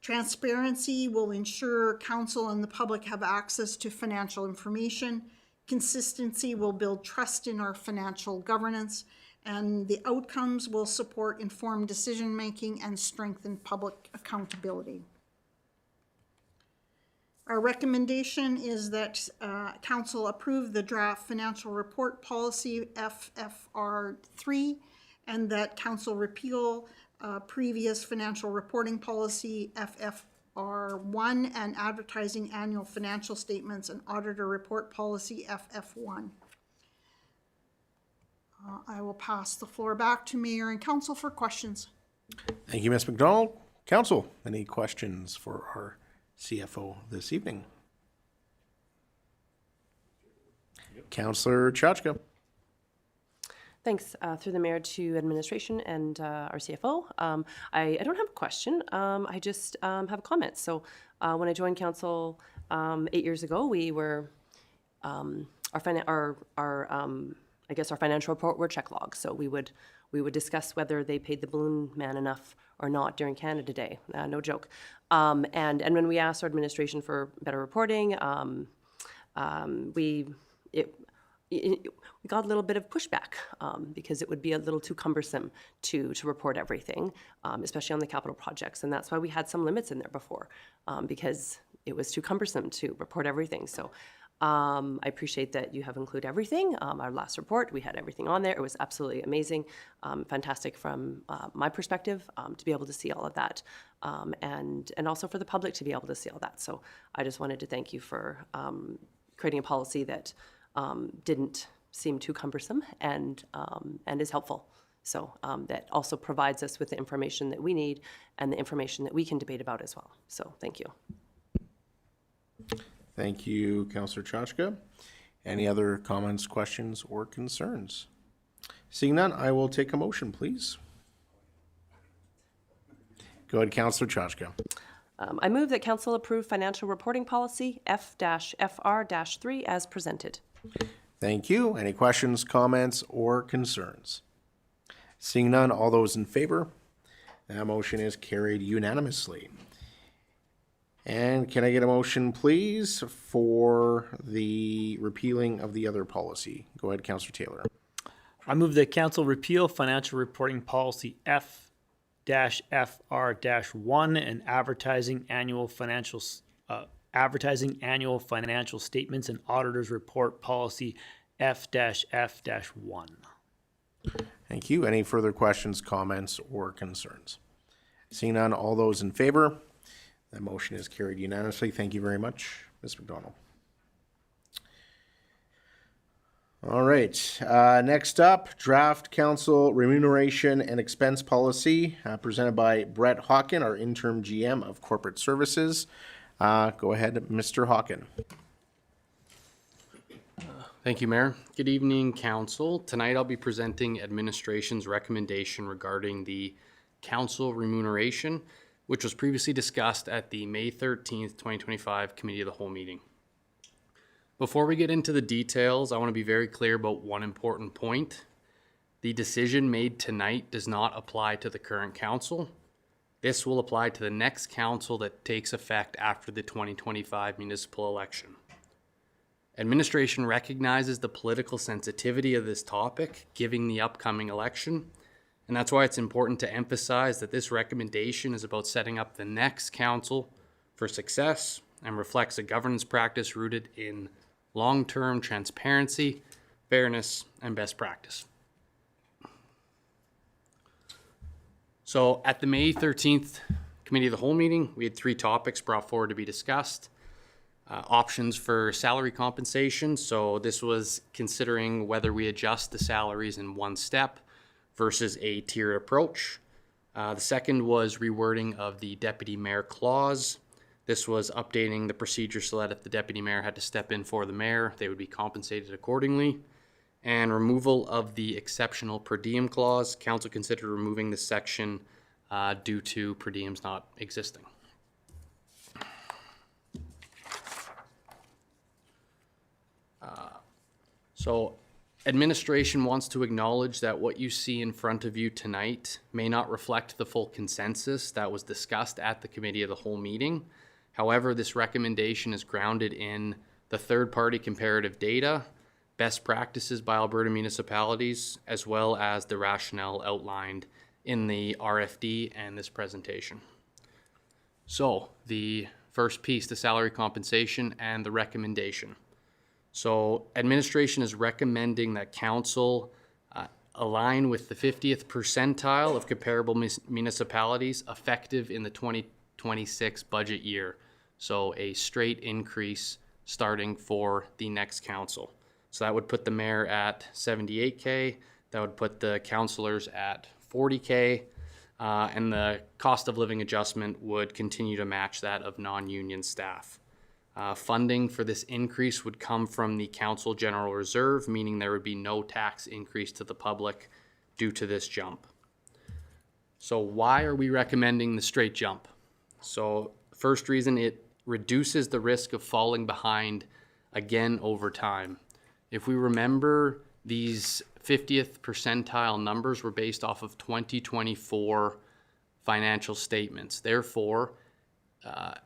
Transparency will ensure council and the public have access to financial information. Consistency will build trust in our financial governance, and the outcomes will support informed decision-making and strengthen public accountability. Our recommendation is that council approve the draft financial report policy FFR3, and that council repeal previous financial reporting policy FFR1 and advertising annual financial statements and auditor report policy FF1. I will pass the floor back to Mayor and Council for questions. Thank you, Ms. McDonald. Council, any questions for our CFO this evening? Councillor Chachka. Thanks. Through the mayor to administration and our CFO. I don't have a question. I just have a comment. So when I joined council 8 years ago, we were our financial report were check logs. So we would discuss whether they paid the balloon man enough or not during Canada Day. No joke. And when we asked our administration for better reporting, we got a little bit of pushback because it would be a little too cumbersome to report everything, especially on the capital projects. And that's why we had some limits in there before, because it was too cumbersome to report everything. So I appreciate that you have included everything. Our last report, we had everything on there. It was absolutely amazing, fantastic from my perspective to be able to see all of that, and also for the public to be able to see all that. So I just wanted to thank you for creating a policy that didn't seem too cumbersome and is helpful. So that also provides us with the information that we need and the information that we can debate about as well. So thank you. Thank you, Councillor Chachka. Any other comments, questions, or concerns? Seeing none, I will take a motion, please. Go ahead, Councillor Chachka. I move that council approve financial reporting policy F-FR-3 as presented. Thank you. Any questions, comments, or concerns? Seeing none, all those in favor? That motion is carried unanimously. And can I get a motion, please, for the repealing of the other policy? Go ahead, Councillor Taylor. I move that council repeal financial reporting policy F-FR-1 and advertising annual financial statements and auditors report policy F-F-1. Thank you. Any further questions, comments, or concerns? Seeing none, all those in favor? That motion is carried unanimously. Thank you very much, Ms. McDonald. All right. Next up, draft council remuneration and expense policy presented by Brett Hawken, our interim GM of corporate services. Go ahead, Mr. Hawken. Thank you, Mayor. Good evening, Council. Tonight I'll be presenting administration's recommendation regarding the council remuneration, which was previously discussed at the May 13th, 2025 Committee of the Whole meeting. Before we get into the details, I want to be very clear about one important point. The decision made tonight does not apply to the current council. This will apply to the next council that takes effect after the 2025 municipal election. Administration recognizes the political sensitivity of this topic, given the upcoming election, and that's why it's important to emphasize that this recommendation is about setting up the next council for success and reflects a governance practice rooted in long-term transparency, fairness, and best practice. So at the May 13th Committee of the Whole meeting, we had 3 topics brought forward to be discussed. Options for salary compensation. So this was considering whether we adjust the salaries in one step versus a tiered approach. The second was rewording of the deputy mayor clause. This was updating the procedure so that if the deputy mayor had to step in for the mayor, they would be compensated accordingly. And removal of the exceptional per diem clause. Council considered removing this section due to per diems not existing. So administration wants to acknowledge that what you see in front of you tonight may not reflect the full consensus that was discussed at the committee of the whole meeting. However, this recommendation is grounded in the third-party comparative data, best practices by Alberta municipalities, as well as the rationale outlined in the RFD and this presentation. So the first piece, the salary compensation and the recommendation. So administration is recommending that council align with the 50th percentile of comparable municipalities effective in the 2026 budget year. So a straight increase starting for the next council. So that would put the mayor at 78K, that would put the councillors at 40K, and the cost of living adjustment would continue to match that of non-union staff. Funding for this increase would come from the council general reserve, meaning there would be no tax increase to the public due to this jump. So why are we recommending the straight jump? So first reason, it reduces the risk of falling behind again over time. If we remember, these 50th percentile numbers were based off of 2024 financial statements. Therefore,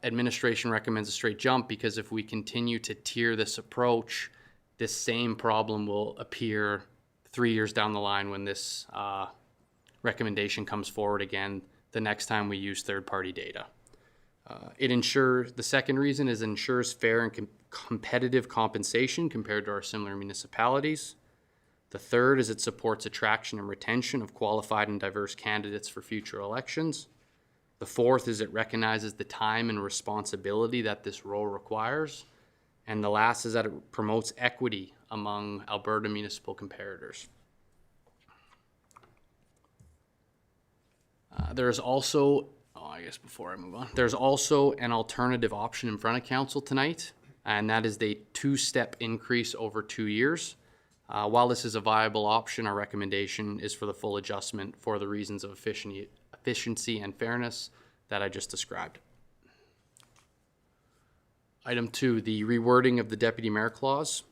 administration recommends a straight jump because if we continue to tier this approach, this same problem will appear 3 years down the line when this recommendation comes forward again the next time we use third-party data. It ensures, the second reason is ensures fair and competitive compensation compared to our similar municipalities. The third is it supports attraction and retention of qualified and diverse candidates for future elections. The fourth is it recognizes the time and responsibility that this role requires. And the last is that it promotes equity among Alberta municipal comparators. There's also, before I move on, there's also an alternative option in front of council tonight, and that is the two-step increase over 2 years. While this is a viable option, our recommendation is for the full adjustment for the reasons of efficiency and fairness that I just described. Item 2, the rewording of the deputy mayor clause.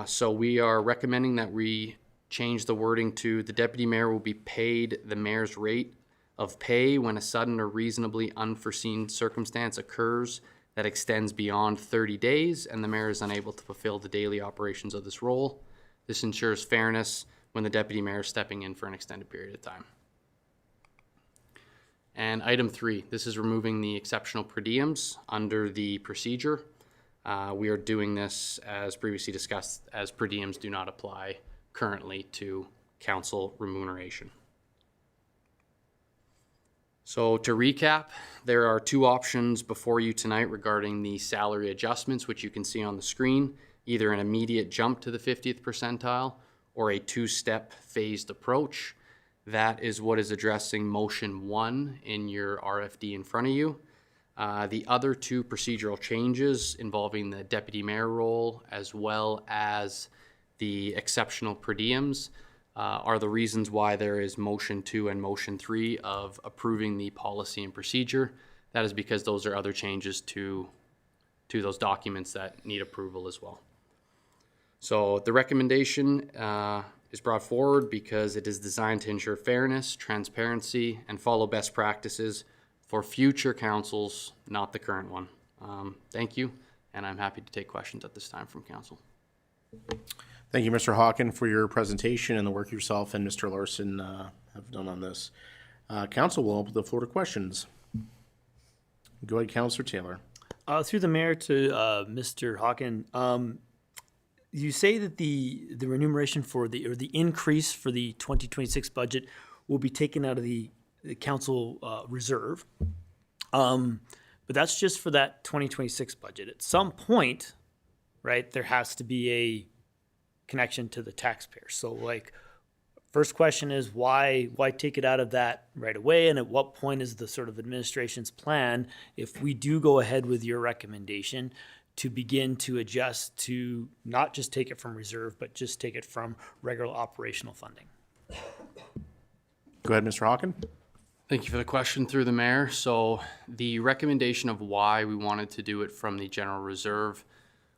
So we are recommending that we change the wording to the deputy mayor will be paid the mayor's rate of pay when a sudden or reasonably unforeseen circumstance occurs that extends beyond 30 days and the mayor is unable to fulfill the daily operations of this role. This ensures fairness when the deputy mayor is stepping in for an extended period of time. And item 3, this is removing the exceptional per diems under the procedure. We are doing this, as previously discussed, as per diems do not apply currently to council remuneration. So to recap, there are 2 options before you tonight regarding the salary adjustments, which you can see on the screen, either an immediate jump to the 50th percentile or a 2-step phased approach. That is what is addressing motion 1 in your RFD in front of you. The other 2 procedural changes involving the deputy mayor role as well as the exceptional per diems are the reasons why there is motion 2 and motion 3 of approving the policy and procedure. That is because those are other changes to those documents that need approval as well. So the recommendation is brought forward because it is designed to ensure fairness, transparency, and follow best practices for future councils, not the current one. Thank you, and I'm happy to take questions at this time from council. Thank you, Mr. Hawken, for your presentation and the work yourself and Mr. Larson have done on this. Council will open the floor to questions. Go ahead, Councillor Taylor. Through the mayor to Mr. Hawken, you say that the remuneration for the increase for the 2026 budget will be taken out of the council reserve, but that's just for that 2026 budget. At some point, right, there has to be a connection to the taxpayer. So, like, First question is why take it out of that right away? And at what point is the sort of administration's plan, if we do go ahead with your recommendation, to begin to adjust to not just take it from reserve, but just take it from regular operational funding? Go ahead, Mr. Hawken. Thank you for the question through the mayor. So the recommendation of why we wanted to do it from the general reserve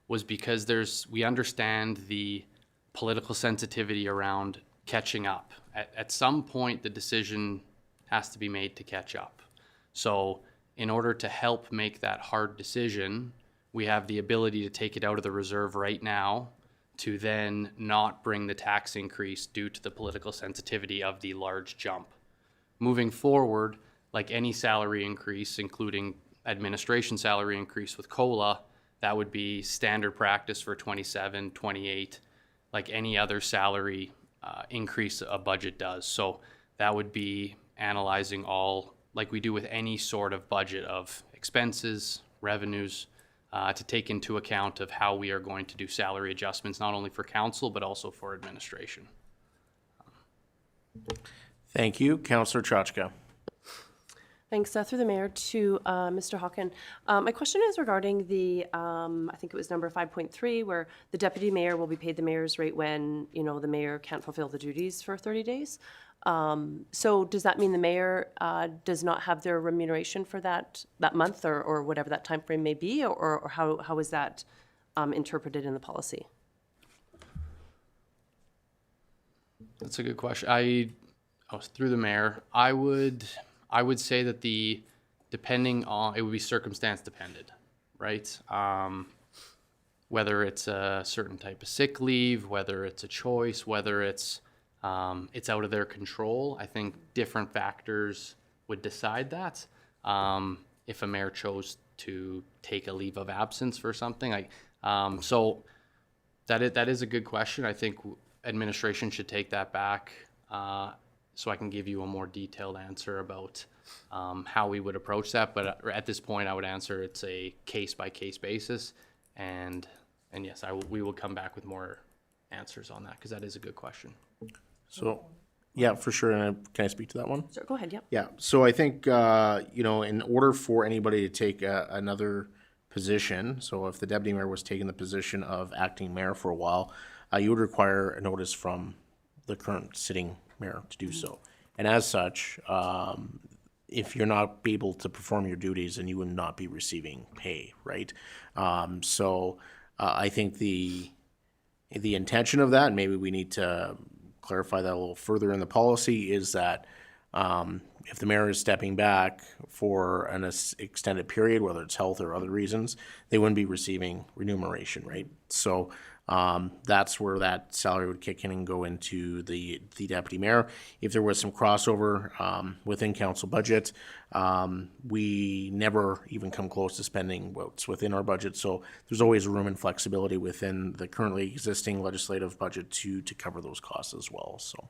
was because we understand the political sensitivity around catching up. At some point, the decision has to be made to catch up. So in order to help make that hard decision, we have the ability to take it out of the reserve right now to then not bring the tax increase due to the political sensitivity of the large jump. Moving forward, like any salary increase, including administration salary increase with COLA, that would be standard practice for 27, 28, like any other salary increase a budget does. So that would be analyzing all, like we do with any sort of budget, of expenses, revenues, to take into account of how we are going to do salary adjustments, not only for council, but also for administration. Thank you. Councillor Chachka. Thanks. Through the mayor to Mr. Hawken. My question is regarding the, I think it was number 5.3, where the deputy mayor will be paid the mayor's rate when, the mayor can't fulfill the duties for 30 days. So does that mean the mayor does not have their remuneration for that month or whatever that time frame may be, or how is that interpreted in the policy? That's a good question. Through the mayor, I would say that depending on, it would be circumstance dependent, right? Whether it's a certain type of sick leave, whether it's a choice, whether it's out of their control. I think different factors would decide that. If a mayor chose to take a leave of absence for something, so that is a good question. I think administration should take that back, so I can give you a more detailed answer about how we would approach that. But at this point, I would answer it's a case by case basis, and yes, we will come back with more answers on that, because that is a good question. So, yeah, for sure. And can I speak to that one? Sure, go ahead. Yeah. Yeah. So I think, in order for anybody to take another position, so if the deputy mayor was taking the position of acting mayor for a while, you would require a notice from the current sitting mayor to do so. And as such, if you're not able to perform your duties, then you would not be receiving pay, right? I think the intention of that, and maybe we need to clarify that a little further in the policy, is that if the mayor is stepping back for an extended period, whether it's health or other reasons, they wouldn't be receiving remuneration, right? So that's where that salary would kick in and go into the deputy mayor. If there was some crossover within council budget, we never even come close to spending what's within our budget. So there's always room and flexibility within the currently existing legislative budget to cover those costs as well. So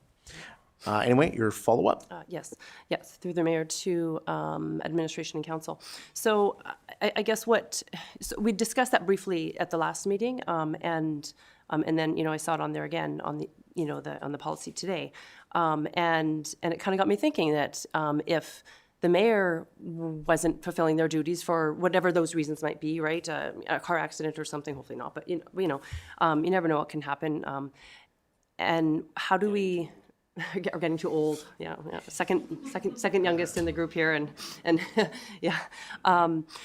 anyway, your follow-up? Yes, through the mayor to administration and council. So I guess so we discussed that briefly at the last meeting, and then I saw it on there again on the on the policy today, and it kind of got me thinking that if the mayor wasn't fulfilling their duties for whatever those reasons might be, right? A car accident or something, hopefully not, but you never know what can happen. And how do we? We're getting too old. Yeah. Second youngest in the group here, and yeah.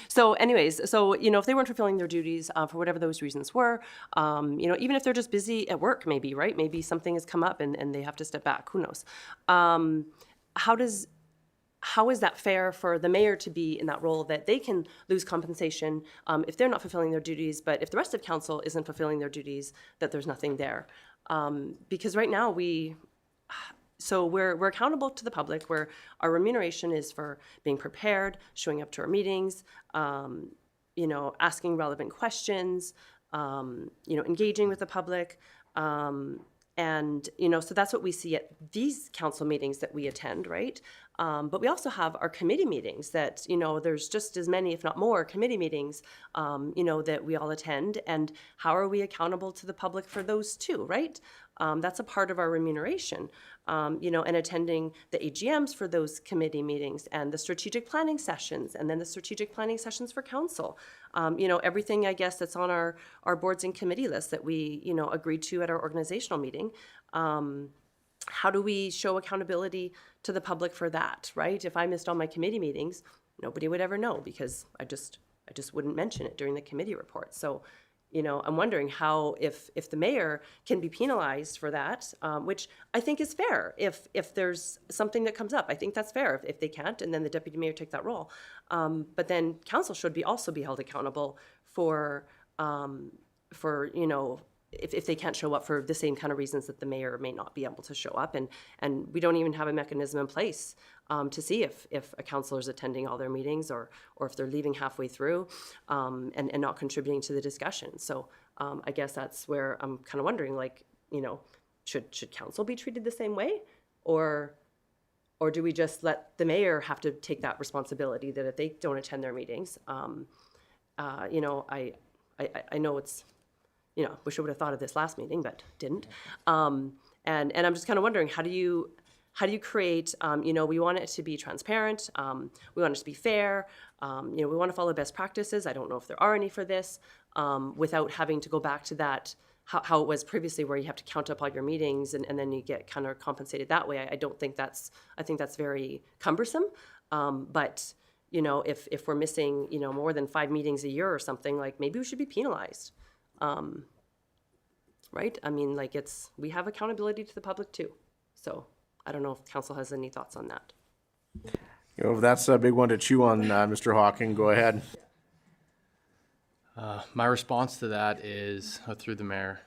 So, anyways, if they weren't fulfilling their duties for whatever those reasons were, even if they're just busy at work, maybe, right? Maybe something has come up and they have to step back. Who knows? How is that fair for the mayor to be in that role, that they can lose compensation if they're not fulfilling their duties, but if the rest of council isn't fulfilling their duties, that there's nothing there? Because right now we're accountable to the public, where our remuneration is for being prepared, showing up to our meetings, asking relevant questions, engaging with the public. So that's what we see at these council meetings that we attend, right? But we also have our committee meetings that, you know, there's just as many, if not more, committee meetings, you know, that we all attend. And how are we accountable to the public for those too, right? That's a part of our remuneration, you know, and attending the AGMs for those committee meetings and the strategic planning sessions, and then the strategic planning sessions for council. You know, everything, I guess, that's on our boards and committee list that we, you know, agreed to at our organizational meeting. How do we show accountability to the public for that, right? If I missed all my committee meetings, nobody would ever know because I just wouldn't mention it during the committee report. So, you know, I'm wondering how, if the mayor can be penalized for that, which I think is fair. If there's something that comes up, I think that's fair if they can't, and then the deputy mayor take that role. But then council should also be held accountable for you know, if they can't show up for the same kind of reasons that the mayor may not be able to show up. And we don't even have a mechanism in place to see if a councillor is attending all their meetings or if they're leaving halfway through and not contributing to the discussion. So I guess that's where I'm kind of wondering, like, you know, should council be treated the same way? Or do we just let the mayor have to take that responsibility that if they don't attend their meetings? You know, I know it's, you know, wish I would have thought of this last meeting, but didn't. And I'm just kind of wondering, how do you create, you know, we want it to be transparent, we want it to be fair, you know, we want to follow best practices. I don't know if there are any for this, without having to go back to that, how it was previously where you have to count up all your meetings and then you get kind of compensated that way. I think that's very cumbersome. But, you know, if we're missing, you know, more than 5 meetings a year or something, like maybe we should be penalized. Right? I mean, like we have accountability to the public too. So I don't know if council has any thoughts on that. You know, if that's a big one to chew on, Mr. Hawking, go ahead. My response to that is, through the mayor,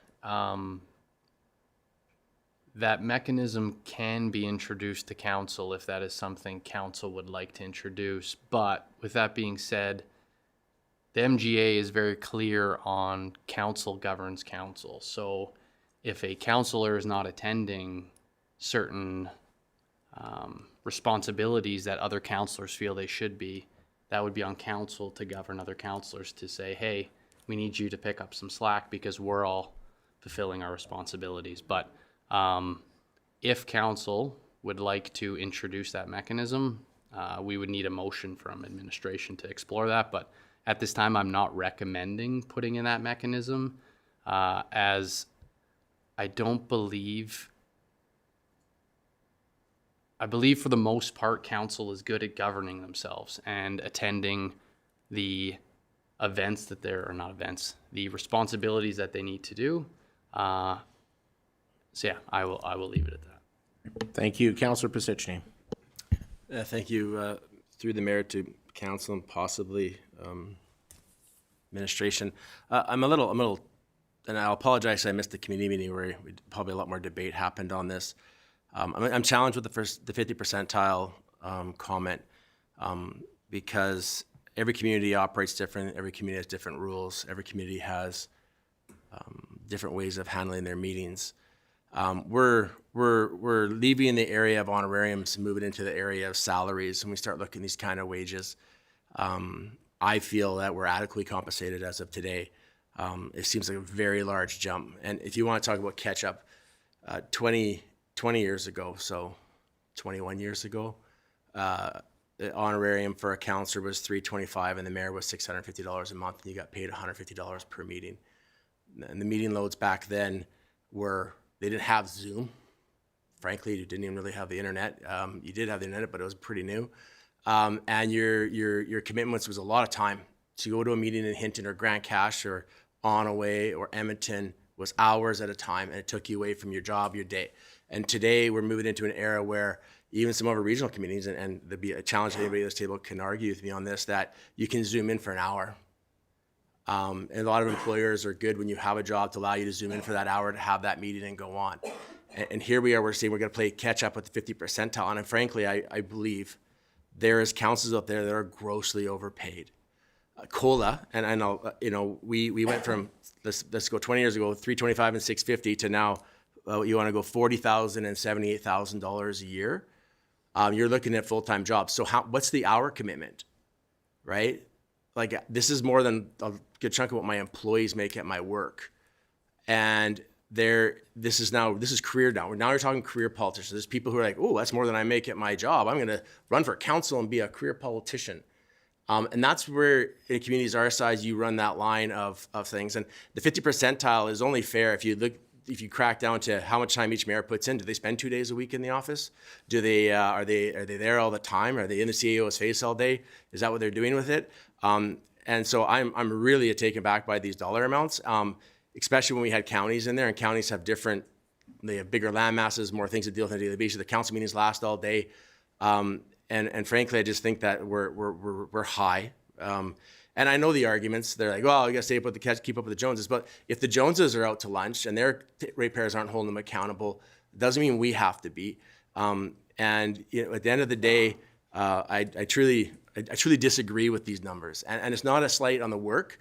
that mechanism can be introduced to council if that is something council would like to introduce. But with that being said, the MGA is very clear on council governs council. So if a councillor is not attending certain responsibilities that other councillors feel they should be, that would be on council to govern other councillors to say, hey, we need you to pick up some slack because we're all fulfilling our responsibilities. But if council would like to introduce that mechanism, we would need a motion from administration to explore that. But at this time, I'm not recommending putting in that mechanism, as I believe for the most part, council is good at governing themselves and attending the events that the responsibilities that they need to do. So yeah, I will leave it at that. Thank you. Councillor Pisichny. Thank you, through the mayor to council and possibly administration. I'm a little, and I'll apologize, I missed the committee meeting where probably a lot more debate happened on this. I'm challenged with the 50 percentile comment because every community operates different. Every community has different rules. Every community has different ways of handling their meetings. We're leaving the area of honorariums and moving into the area of salaries, and we start looking at these kind of wages. I feel that we're adequately compensated as of today. It seems like a very large jump. And if you want to talk about catch up, 20 years ago, so 21 years ago, the honorarium for a councillor was $325 and the mayor was $650 a month, and you got paid $150 per meeting. And the meeting loads back then they didn't have Zoom. Frankly, you didn't even really have the internet. You did have the internet, but it was pretty new. And your commitments was a lot of time. To go to a meeting in Hinton or Grant Cache or Onaway or Edmonton was hours at a time, and it took you away from your job, your day. And today we're moving into an era where even some of our regional committees, and there'd be a challenge that anybody at this table can argue with me on this, that you can Zoom in for an hour. And a lot of employers are good when you have a job to allow you to Zoom in for that hour to have that meeting and go on. And here we are, we're saying we're going to play catch up with the 50 percentile. And frankly, I believe there is councils out there that are grossly overpaid. COLA, and I know, you know, we went from, let's go 20 years ago, $325 and $650 to now, you want to go $40,000 and $78,000 a year. you're looking at full-time jobs. So what's the hour commitment, right? Like, this is more than a good chunk of what my employees make at my work. And this is career now. Now you're talking career politicians. There's people who are like, oh, that's more than I make at my job. I'm going to run for council and be a career politician. And that's where in communities our size, you run that line of things. And the 50 percentile is only fair if you crack down to how much time each mayor puts in. Do they spend 2 days a week in the office? Do they are they there all the time? Are they in the CEO's face all day? Is that what they're doing with it? And so I'm really taken back by these dollar amounts. Especially when we had counties in there, and counties have they have bigger land masses, more things to deal with on a daily basis. The council meetings last all day. And frankly, I just think that we're high. And I know the arguments. They're like, well, you got to keep up with the Joneses. But if the Joneses are out to lunch and their ratepayers aren't holding them accountable, it doesn't mean we have to be. And at the end of the day, I truly disagree with these numbers. And it's not a slight on the work.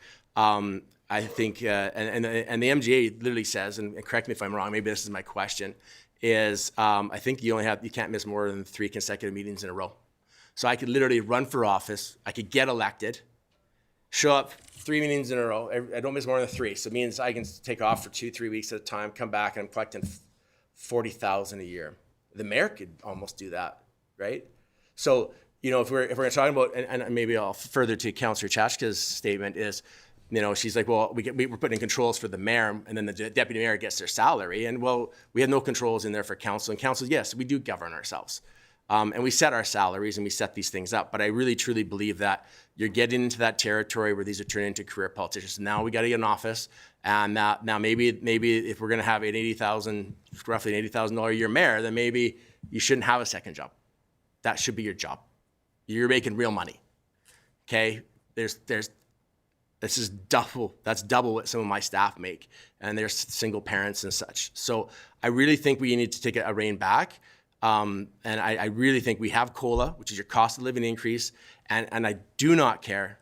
I think, and the MGA literally says, and correct me if I'm wrong, maybe this is my question, is I think you can't miss more than 3 consecutive meetings in a row. So I could literally run for office, I could get elected, show up 3 meetings in a row, I don't miss more than 3. So it means I can take off for 2-3 weeks at a time, come back, and I'm collecting $40,000 a year. The mayor could almost do that, right? So, if we're going to talk about, and maybe I'll further to Councillor Chashka's statement is, she's like, well, we're putting in controls for the mayor, and then the deputy mayor gets their salary. And well, we have no controls in there for council. And council, yes, we do govern ourselves. And we set our salaries and we set these things up. But I really, truly believe that you're getting into that territory where these are turning into career politicians. Now we got to get in office. And now maybe if we're going to have roughly an $80,000 a year mayor, then maybe you shouldn't have a second job. That should be your job. You're making real money. Okay? That's double what some of my staff make, and they're single parents and such. So I really think we need to take a rein back, and I really think we have COLA, which is your cost of living increase, and I do not care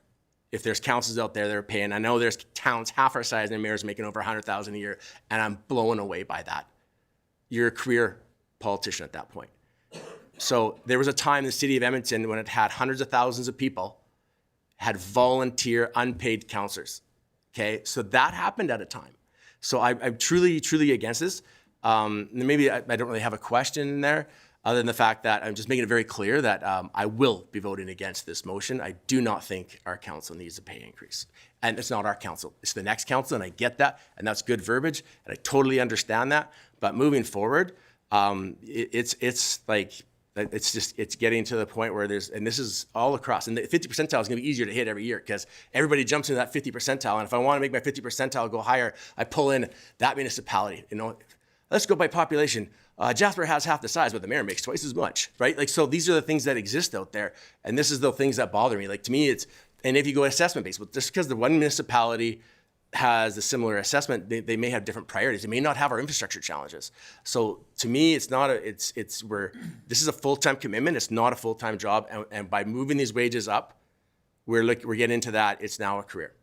if there's councils out there that are paying. I know there's towns half our size and their mayor's making over $100,000 a year, and I'm blown away by that. You're a career politician at that point. So there was a time in the city of Edmonton when it had hundreds of thousands of people had volunteer unpaid counselors. Okay, so that happened at a time. So I'm truly, truly against this. Maybe I don't really have a question in there other than the fact that I'm just making it very clear that I will be voting against this motion. I do not think our council needs a pay increase. And it's not our council, it's the next council, and I get that, and that's good verbiage, and I totally understand that. But moving forward, it's getting to the point where and this is all across, and the 50 percentile is going to be easier to hit every year because everybody jumps into that 50 percentile. And if I want to make my 50 percentile go higher, I pull in that municipality. Let's go by population. Jasper has half the size, but the mayor makes twice as much, right? Like, so these are the things that exist out there. And this is the things that bother me. Like, to me, and if you go assessment based, well, just because the one municipality has a similar assessment, they may have different priorities. They may not have our infrastructure challenges. So to me, this is a full-time commitment. It's not a full-time job. And by moving these wages up, we're getting into that. It's now a career.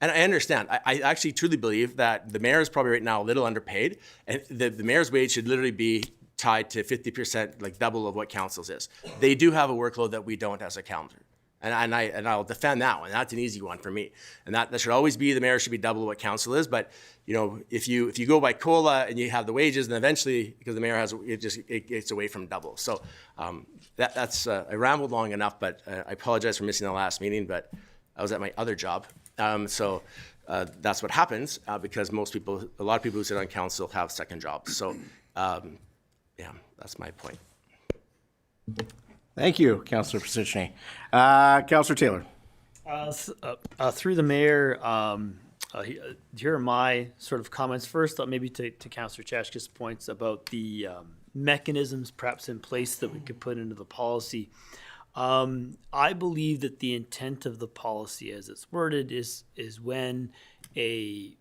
And I understand. I actually truly believe that the mayor is probably right now a little underpaid, and the mayor's wage should literally be tied to 50%, like double of what council's is. They do have a workload that we don't as a council. And I'll defend that one. That's an easy one for me. And that should always be, the mayor should be double what council is. But if you go by COLA and you have the wages, then eventually, because the mayor has, it gets away from double. So that's I rambled long enough, but I apologize for missing the last meeting. But I was at my other job, so that's what happens because a lot of people who sit on council have second jobs. So yeah, that's my point. Thank you, Councillor Pichichny. Councillor Taylor. Through the mayor, here are my sort of comments. First, maybe to Councillor Chashka's points about the mechanisms perhaps in place that we could put into the policy. I believe that the intent of the policy as it's worded is when the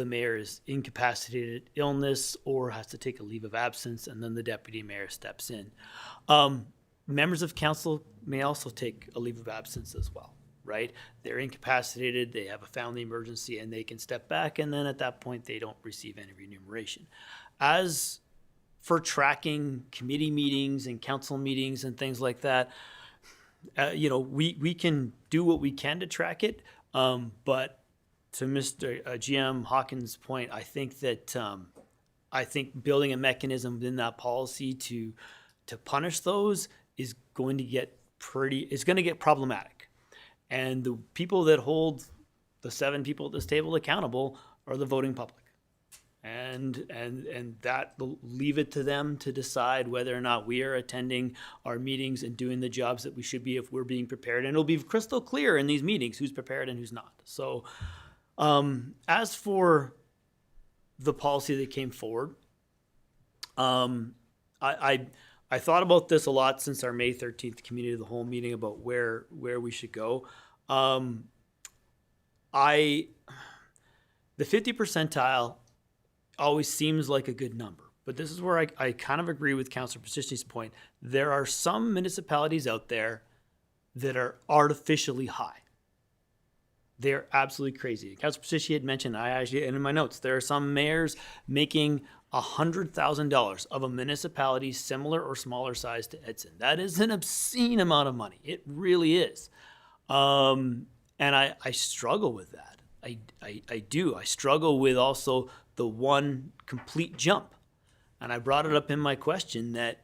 mayor is incapacitated, illness, or has to take a leave of absence, and then the deputy mayor steps in. Members of council may also take a leave of absence as well, right? They're incapacitated, they have a family emergency, and they can step back, and then at that point, they don't receive any remuneration. As for tracking committee meetings and council meetings and things like that. We can do what we can to track it, but to Mr. GM Hawkins' point, I think that I think building a mechanism within that policy to punish those is going to get problematic. And the people that hold the 7 people at this table accountable are the voting public. And that will leave it to them to decide whether or not we are attending our meetings and doing the jobs that we should be if we're being prepared. And it'll be crystal clear in these meetings who's prepared and who's not. So as for the policy that came forward, I thought about this a lot since our May 13th committee of the whole meeting about where we should go. The 50 percentile always seems like a good number, but this is where I kind of agree with Councillor Pastichny's point. There are some municipalities out there that are artificially high. They're absolutely crazy. Councillor Pastichny had mentioned, and in my notes, there are some mayors making $100,000 of a municipality similar or smaller size to Edson. That is an obscene amount of money. It really is. And I struggle with that. I do. I struggle with also the one complete jump. And I brought it up in my question that,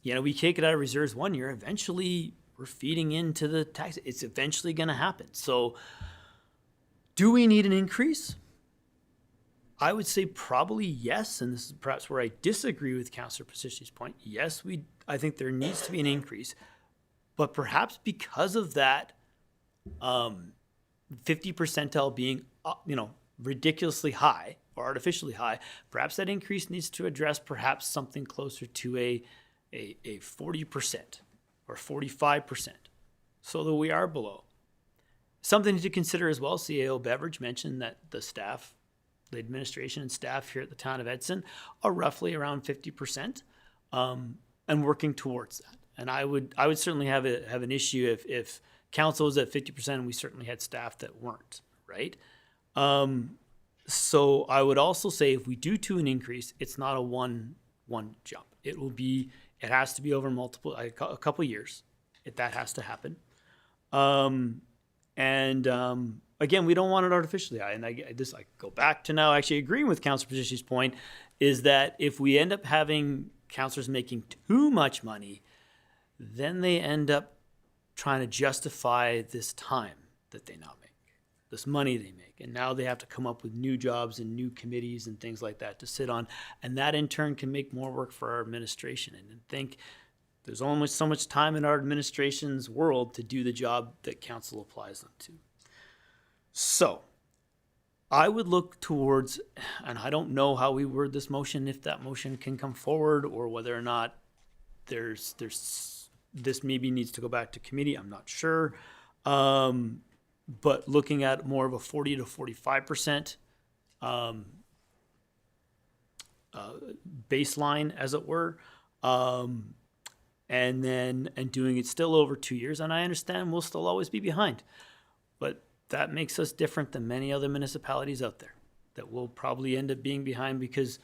we take it out of reserves one year, eventually we're feeding into the tax. It's eventually going to happen. So do we need an increase? I would say probably yes, and this is perhaps where I disagree with Councillor Pastichny's point. Yes, I think there needs to be an increase, but perhaps because of that 50 percentile being, ridiculously high or artificially high, perhaps that increase needs to address perhaps something closer to a 40% or 45%, so that we are below. Something to consider as well, CAO Beverage mentioned that the administration and staff here at the town of Edson are roughly around 50%, and working towards that. And I would certainly have an issue if council was at 50% and we certainly had staff that weren't, right? So I would also say if we do to an increase, it's not a one jump. It has to be over a couple years. That has to happen. Again, we don't want it artificially high. And I go back to now actually agreeing with Councillor Pastichny's point is that if we end up having councillors making too much money, then they end up trying to justify this time that they now make, this money they make. And now they have to come up with new jobs and new committees and things like that to sit on. And that in turn can make more work for our administration. And I think there's almost so much time in our administration's world to do the job that council applies them to. So I would look towards, and I don't know how we word this motion, if that motion can come forward or whether or not this maybe needs to go back to committee. I'm not sure. But looking at more of a 40 to 45% baseline, as it were, and doing it still over 2 years. And I understand we'll still always be behind, but that makes us different than many other municipalities out there that will probably end up being behind because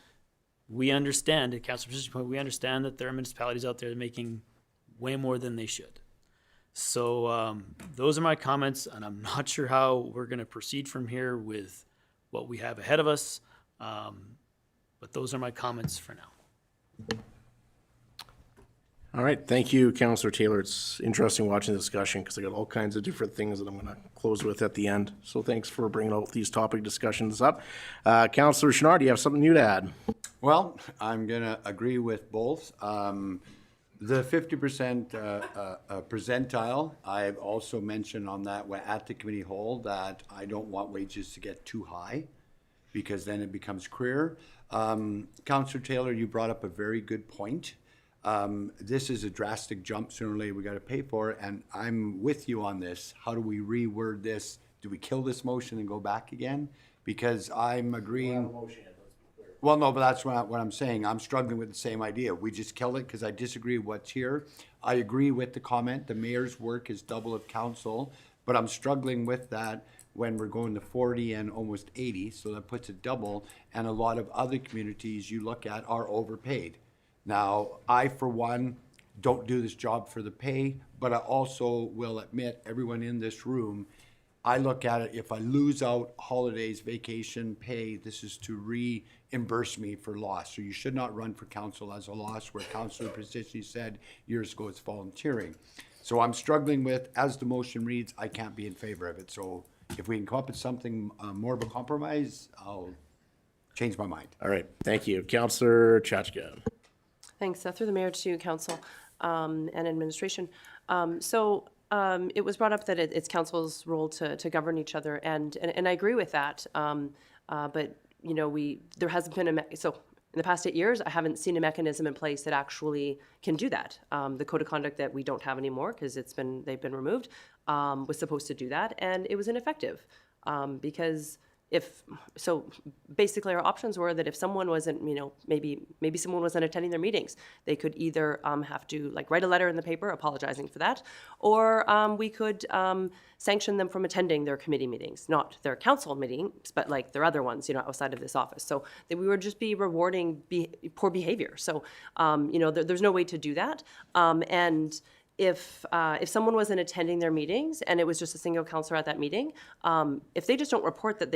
we understand, at Councilor Pastichny's point, we understand that there are municipalities out there that are making way more than they should. So those are my comments, and I'm not sure how we're going to proceed from here with what we have ahead of us, but those are my comments for now. All right, thank you, Councillor Taylor. It's interesting watching the discussion because I got all kinds of different things that I'm going to close with at the end. So thanks for bringing out these topic discussions up. Councillor Chenard, do you have something new to add? Well, I'm going to agree with both. The 50% percentile, I've also mentioned on that at the committee whole that I don't want wages to get too high because then it becomes career. Councillor Taylor, you brought up a very good point. This is a drastic jump. Sooner or later, we got to pay for it. And I'm with you on this. How do we reword this? Do we kill this motion and go back again? Because I'm agreeing. Well, no, but that's what I'm saying. I'm struggling with the same idea. We just kill it because I disagree with what's here. I agree with the comment. The mayor's work is double of council, but I'm struggling with that when we're going to 40 and almost 80. So that puts it double. And a lot of other communities you look at are overpaid. Now, I, for one, don't do this job for the pay, but I also will admit, everyone in this room, I look at it, if I lose out holidays, vacation, pay, this is to reimburse me for loss. So you should not run for council as a loss, where Councillor Pacici said years ago it's volunteering. So I'm struggling with, as the motion reads, I can't be in favor of it. So if we can come up with something more of a compromise, I'll change my mind. All right, thank you. Councillor Chachka. Thanks. Through the mayor to council and administration. It was brought up that it's council's role to govern each other, and I agree with that. But you know, there hasn't been so in the past 8 years, I haven't seen a mechanism in place that actually can do that. The code of conduct that we don't have anymore because they've been removed was supposed to do that, and it was ineffective because. Basically our options were that if someone wasn't, you know, maybe someone wasn't attending their meetings, they could either have to like write a letter in the paper apologizing for that, or we could sanction them from attending their committee meetings, not their council meetings, but like their other ones, you know, outside of this office. So that we would just be rewarding poor behavior. So, you know, there's no way to do that. And if someone wasn't attending their meetings and it was just a single counselor at that meeting, if they just don't report that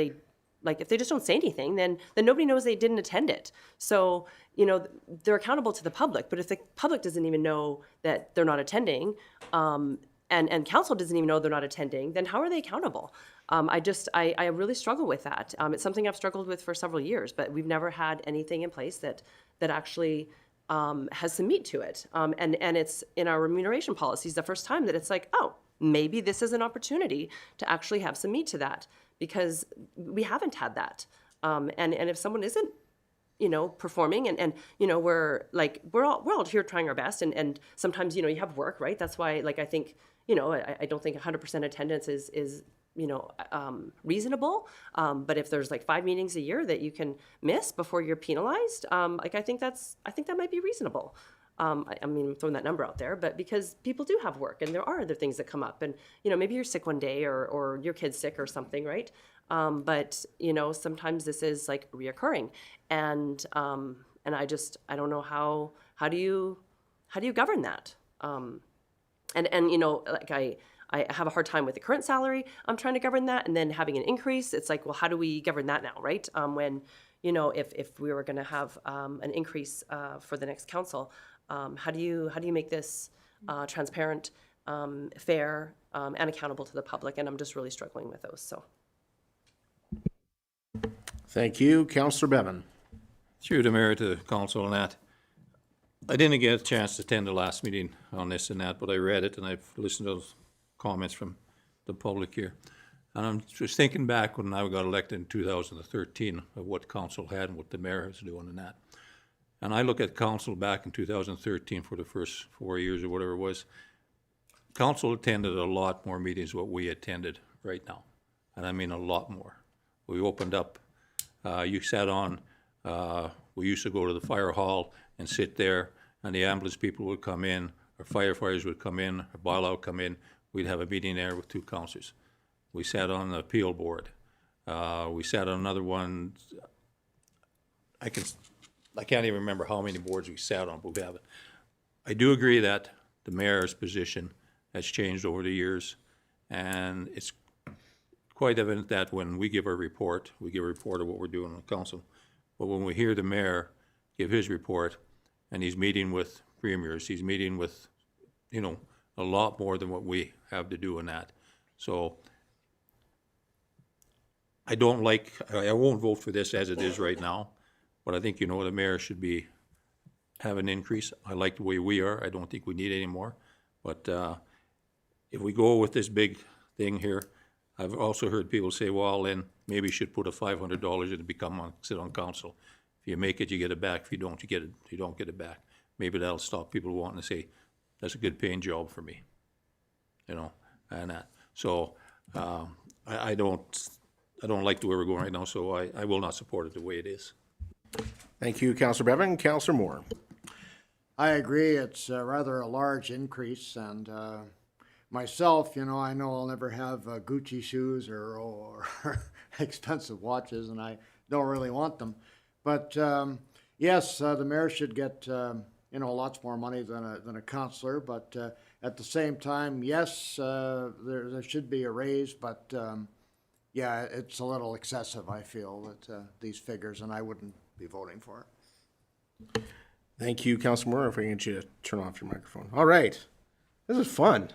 if they just don't say anything, then nobody knows they didn't attend it. So, you know, they're accountable to the public, but if the public doesn't even know that they're not attending, and council doesn't even know they're not attending, then how are they accountable? I really struggle with that. It's something I've struggled with for several years, but we've never had anything in place that actually has some meat to it. And it's in our remuneration policies the first time that it's like, oh, maybe this is an opportunity to actually have some meat to that, because we haven't had that. And if someone isn't, you know, performing and you know, we're all here trying our best, and sometimes, you know, you have work, right? That's why, like, I think, you know, I don't think 100% attendance is you know, reasonable. But if there's like 5 meetings a year that you can miss before you're penalized, like I think that might be reasonable. I mean, I'm throwing that number out there, but because people do have work and there are other things that come up, and you know, maybe you're sick one day or your kid's sick or something, right? But you know, sometimes this is like reoccurring, and I don't know how do you govern that? And you know, like I have a hard time with the current salary. I'm trying to govern that, and then having an increase. It's like, well, how do we govern that now, right? When, you know, if we were going to have an increase for the next council, how do you make this transparent, fair, and accountable to the public? And I'm just really struggling with those. So, thank you, Councillor Bevan. Through the mayor to council and that. I didn't get a chance to attend the last meeting on this and that, but I read it and I've listened to those comments from the public here. And I'm just thinking back when I got elected in 2013 of what council had and what the mayor was doing and that. And I look at council back in 2013 for the first 4 years or whatever it was. Council attended a lot more meetings than what we attended right now. And I mean a lot more. We opened up, you sat on, we used to go to the fire hall and sit there, and the ambulance people would come in, our firefighters would come in, our bylaw would come in. We'd have a meeting there with 2 councillors. We sat on the appeal board. We sat on another one. I can't even remember how many boards we sat on, but we have it. I do agree that the mayor's position has changed over the years, and it's quite evident that when we give a report of what we're doing on the council. But when we hear the mayor give his report, and he's meeting with premiers, he's meeting with, you know, a lot more than what we have to do in that. So I won't vote for this as it is right now, but I think, you know, the mayor should have an increase. I like the way we are. I don't think we need any more. But if we go with this big thing here, I've also heard people say, well, then maybe you should put a $500 in to sit on council. If you make it, you get it back. If you don't, you don't get it back. Maybe that'll stop people wanting to say, that's a good paying job for me, you know, and that. So I don't like the way we're going right now, so I will not support it the way it is. Thank you, Councillor Bevan. Councillor Moore. I agree. It's rather a large increase, and myself, you know, I know I'll never have Gucci shoes or expensive watches, and I don't really want them. But yes, the mayor should get lots more money than a counselor, but at the same time, yes, there should be a raise, but yeah, it's a little excessive, I feel, that these figures, and I wouldn't be voting for it. Thank you, Councilor Moore. If I can get you to turn off your microphone. All right. This is fun.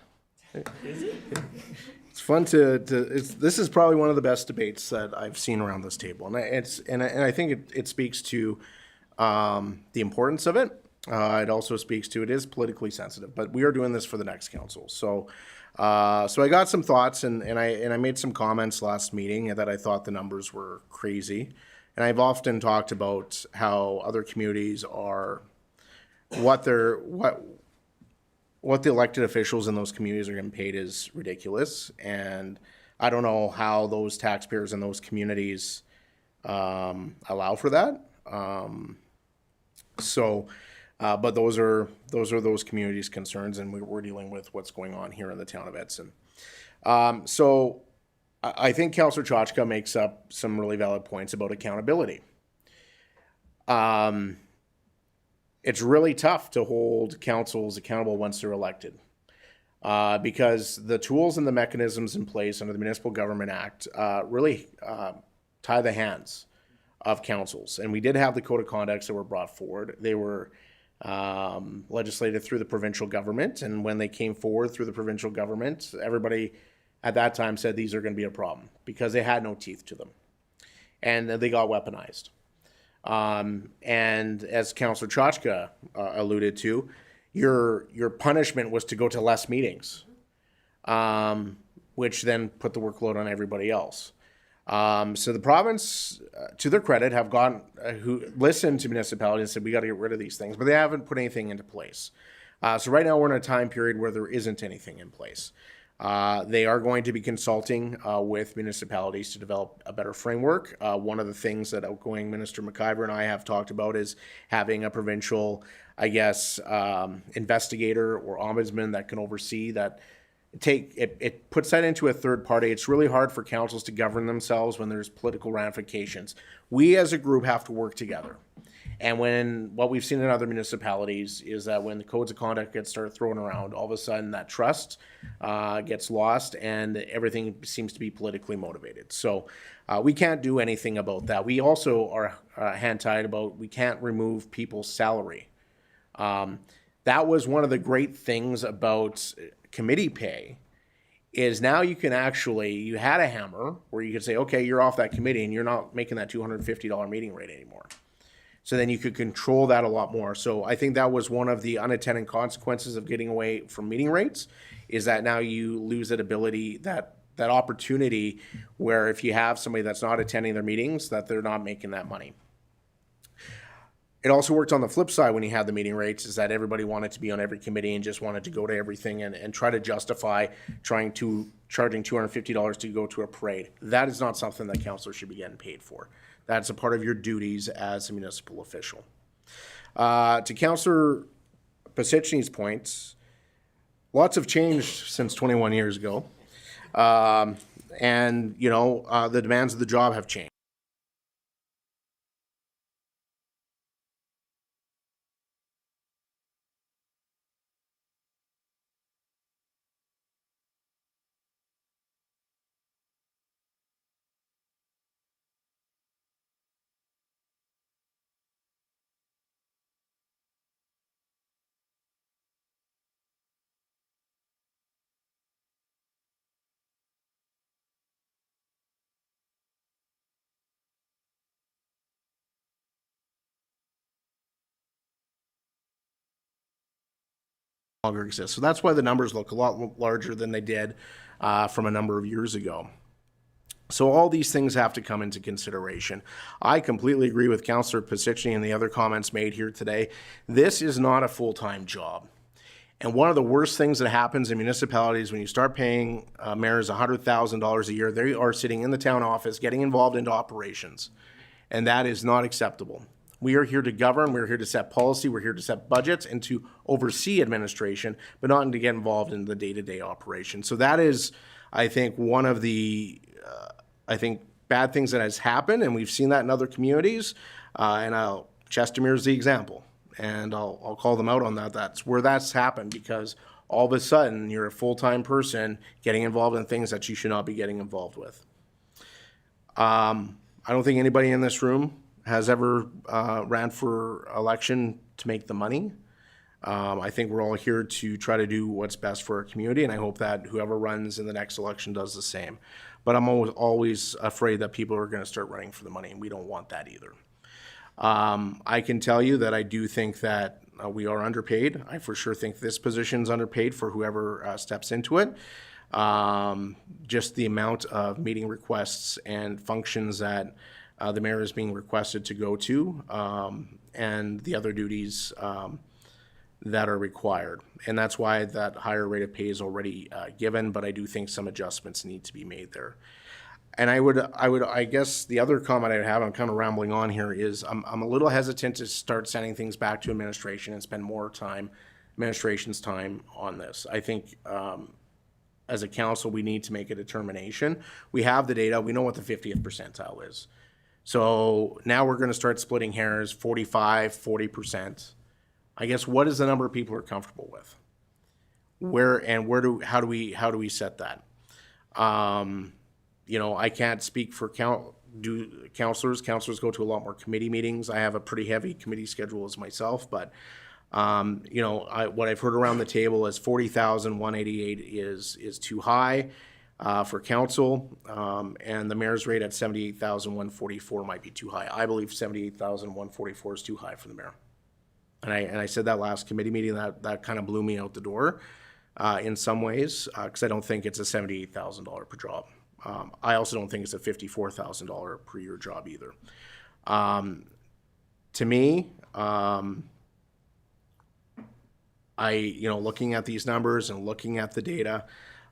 It's fun this is probably one of the best debates that I've seen around this table. And I think it speaks to the importance of it. It also speaks to it is politically sensitive, but we are doing this for the next council. So I got some thoughts and I made some comments last meeting that I thought the numbers were crazy. And I've often talked about how other communities are what the elected officials in those communities are getting paid is ridiculous. And I don't know how those taxpayers in those communities allow for that. But those are those communities' concerns, and we're dealing with what's going on here in the town of Edson. So I think Councillor Chochka makes up some really valid points about accountability. It's really tough to hold councils accountable once they're elected, because the tools and the mechanisms in place under the Municipal Government Act really tie the hands of councils. And we did have the code of conducts that were brought forward. They were legislated through the provincial government, and when they came forward through the provincial government, everybody at that time said these are going to be a problem because they had no teeth to them, and they got weaponized. And as Councillor Chochka alluded to, your punishment was to go to less meetings, which then put the workload on everybody else. So the province, to their credit, have gone who listened to municipalities and said we got to get rid of these things, but they haven't put anything into place. So right now we're in a time period where there isn't anything in place. They are going to be consulting with municipalities to develop a better framework. One of the things that outgoing Minister McIver and I have talked about is having a provincial, investigator or ombudsman that can oversee that. It puts that into a third party. It's really hard for councils to govern themselves when there's political ramifications. We as a group have to work together. And what we've seen in other municipalities is that when the codes of conduct get started thrown around, all of a sudden that trust gets lost and everything seems to be politically motivated. So we can't do anything about that. We also are hand-tied about we can't remove people's salary. That was one of the great things about committee pay is now you can you had a hammer where you could say, okay, you're off that committee and you're not making that $250 meeting rate anymore. So then you could control that a lot more. So I think that was one of the unintended consequences of getting away from meeting rates is that now you lose that ability, that opportunity where if you have somebody that's not attending their meetings, that they're not making that money. It also worked on the flip side when you had the meeting rates is that everybody wanted to be on every committee and just wanted to go to everything and try to justify charging $250 to go to a parade. That is not something that councillors should be getting paid for. That's a part of your duties as a municipal official. To Councillor Pasichny's points, lots have changed since 21 years ago. The demands of the job have changed. Longer exist. So that's why the numbers look a lot larger than they did from a number of years ago. So all these things have to come into consideration. I completely agree with Councillor Pasichny and the other comments made here today. This is not a full-time job. And one of the worst things that happens in municipalities when you start paying mayors $100,000 a year, they are sitting in the town office getting involved into operations. And that is not acceptable. We are here to govern, we're here to set policy, we're here to set budgets and to oversee administration, but not to get involved in the day-to-day operation. So that is, I think, one of the, bad things that has happened, and we've seen that in other communities, Chestermere is the example. and I'll call them out on that. That's where that's happened, because all of a sudden you're a full-time person getting involved in things that you should not be getting involved with. I don't think anybody in this room has ever ran for election to make the money. I think we're all here to try to do what's best for our community, and I hope that whoever runs in the next election does the same. But I'm always afraid that people are going to start running for the money, and we don't want that either. I can tell you that I do think that we are underpaid. I for sure think this position's underpaid for whoever steps into it. Just the amount of meeting requests and functions that the mayor is being requested to go to, and the other duties that are required. And that's why that higher rate of pay is already given, but I do think some adjustments need to be made there. And I guess the other comment I would have, I'm kind of rambling on here, is I'm a little hesitant to start sending things back to administration and spend more time, administration's time on this. I think as a council, we need to make a determination. We have the data, we know what the 50th percentile is. So now we're gonna start splitting hairs, 45, 40%. I guess, what is the number of people who are comfortable with? How do we set that? You know, I can't speak for counselors. Counselors go to a lot more committee meetings. I have a pretty heavy committee schedule as myself, but you know, what I've heard around the table is 40,188 is too high for council, and the mayor's rate at 78,144 might be too high. I believe 78,144 is too high for the mayor. And I said that last committee meeting, that kind of blew me out the door in some ways, because I don't think it's a $78,000 per job. I also don't think it's a $54,000 per year job either. To me, you know, looking at these numbers and looking at the data,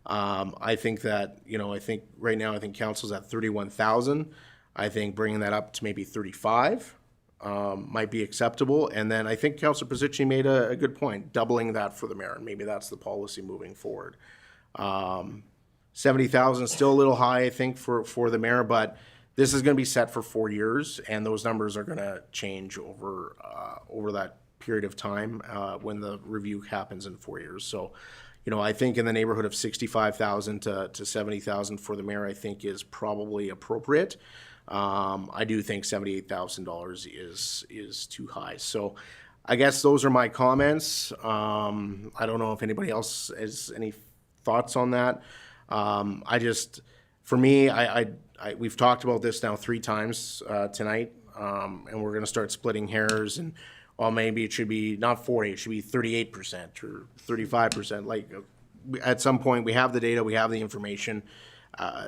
I think that, you know, I think right now, I think council's at 31,000. I think bringing that up to maybe 35 might be acceptable. And then I think Councillor Pizzucci made a good point, doubling that for the mayor, and maybe that's the policy moving forward. 70,000 is still a little high, I think, for the mayor, but this is going to be set for 4 years, and those numbers are going to change over that period of time when the review happens in 4 years. So, you know, I think in the neighborhood of 65,000 to 70,000 for the mayor, I think is probably appropriate. I do think $78,000 is too high. So I guess those are my comments. I don't know if anybody else has any thoughts on that. For me, we've talked about this now 3 times tonight, and we're going to start splitting hairs, and well, maybe it should be not 40, it should be 38% or 35%. Like, at some point, we have the data, we have the information.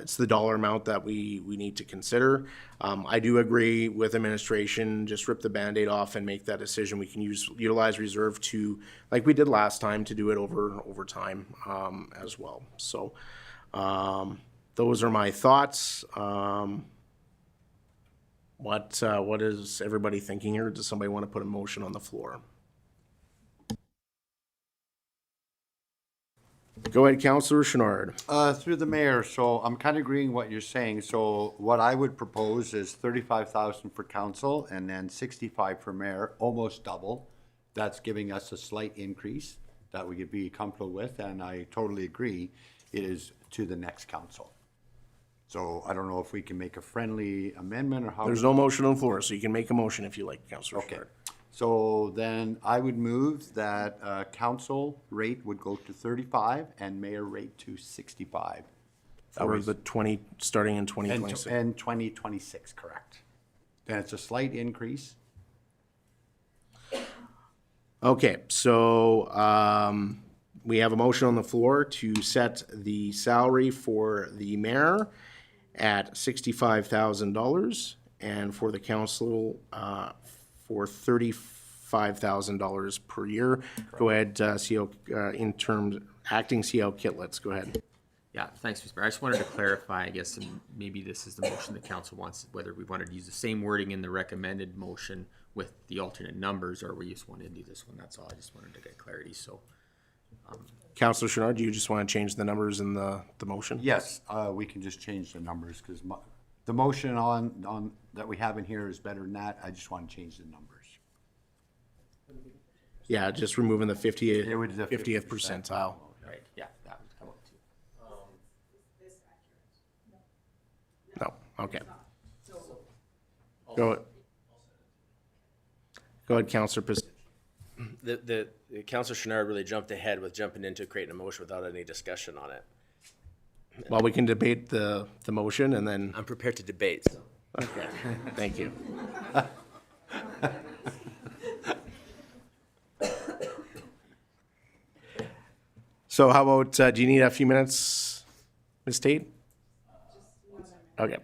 It's the dollar amount that we need to consider. I do agree with administration, just rip the Band-Aid off and make that decision. We can utilize reserve to, like we did last time, to do it over time as well. So those are my thoughts. What is everybody thinking here? Does somebody want to put a motion on the floor? Go ahead, Councillor Chenard. Through the mayor, so I'm kind of agreeing what you're saying. So what I would propose is 35,000 for council and then 65 for mayor, almost double. That's giving us a slight increase that we could be comfortable with, and I totally agree it is to the next council. So I don't know if we can make a friendly amendment or how. There's no motion on the floor, so you can make a motion if you like, Councillor Okay. Chenard. So then I would move that council rate would go to 35 and mayor rate to 65. For the starting in 2026. And 2026, correct. Then it's a slight increase. Okay, so we have a motion on the floor to set the salary for the mayor at $65,000 and for the council for $35,000 per year. Correct. Go ahead, acting CO Kitlitz, go ahead. Yeah, thanks, Mr. Mayor. I just wanted to clarify, I guess, and maybe this is the motion the council wants, whether we wanted to use the same wording in the recommended motion with the alternate numbers, or we just want to do this one. That's all. I just wanted to get clarity. So, Councillor Chenard, do you just want to change the numbers in the motion? Yes, we can just change the numbers because the motion on that we have in here is better than that. I just want to change the numbers. Yeah, just removing the 50th, It would be the 50th percentile. Right, yeah, that would come up too. No, okay. Go ahead, Counselor Pis. The Councillor Chenard really jumped ahead with jumping into creating a motion without any discussion on it. Well, we can debate the motion and then. I'm prepared to debate, so. Okay, thank you. So how about, do you need a few minutes, Ms. Tate? Okay.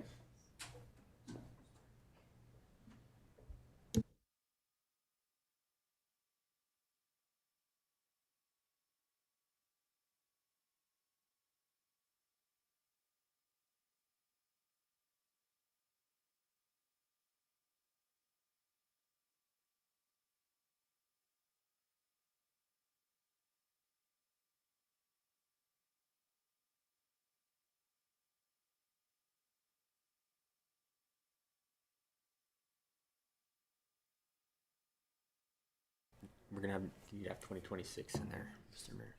We're gonna have, you have 2026 in there, Mr. Mayor.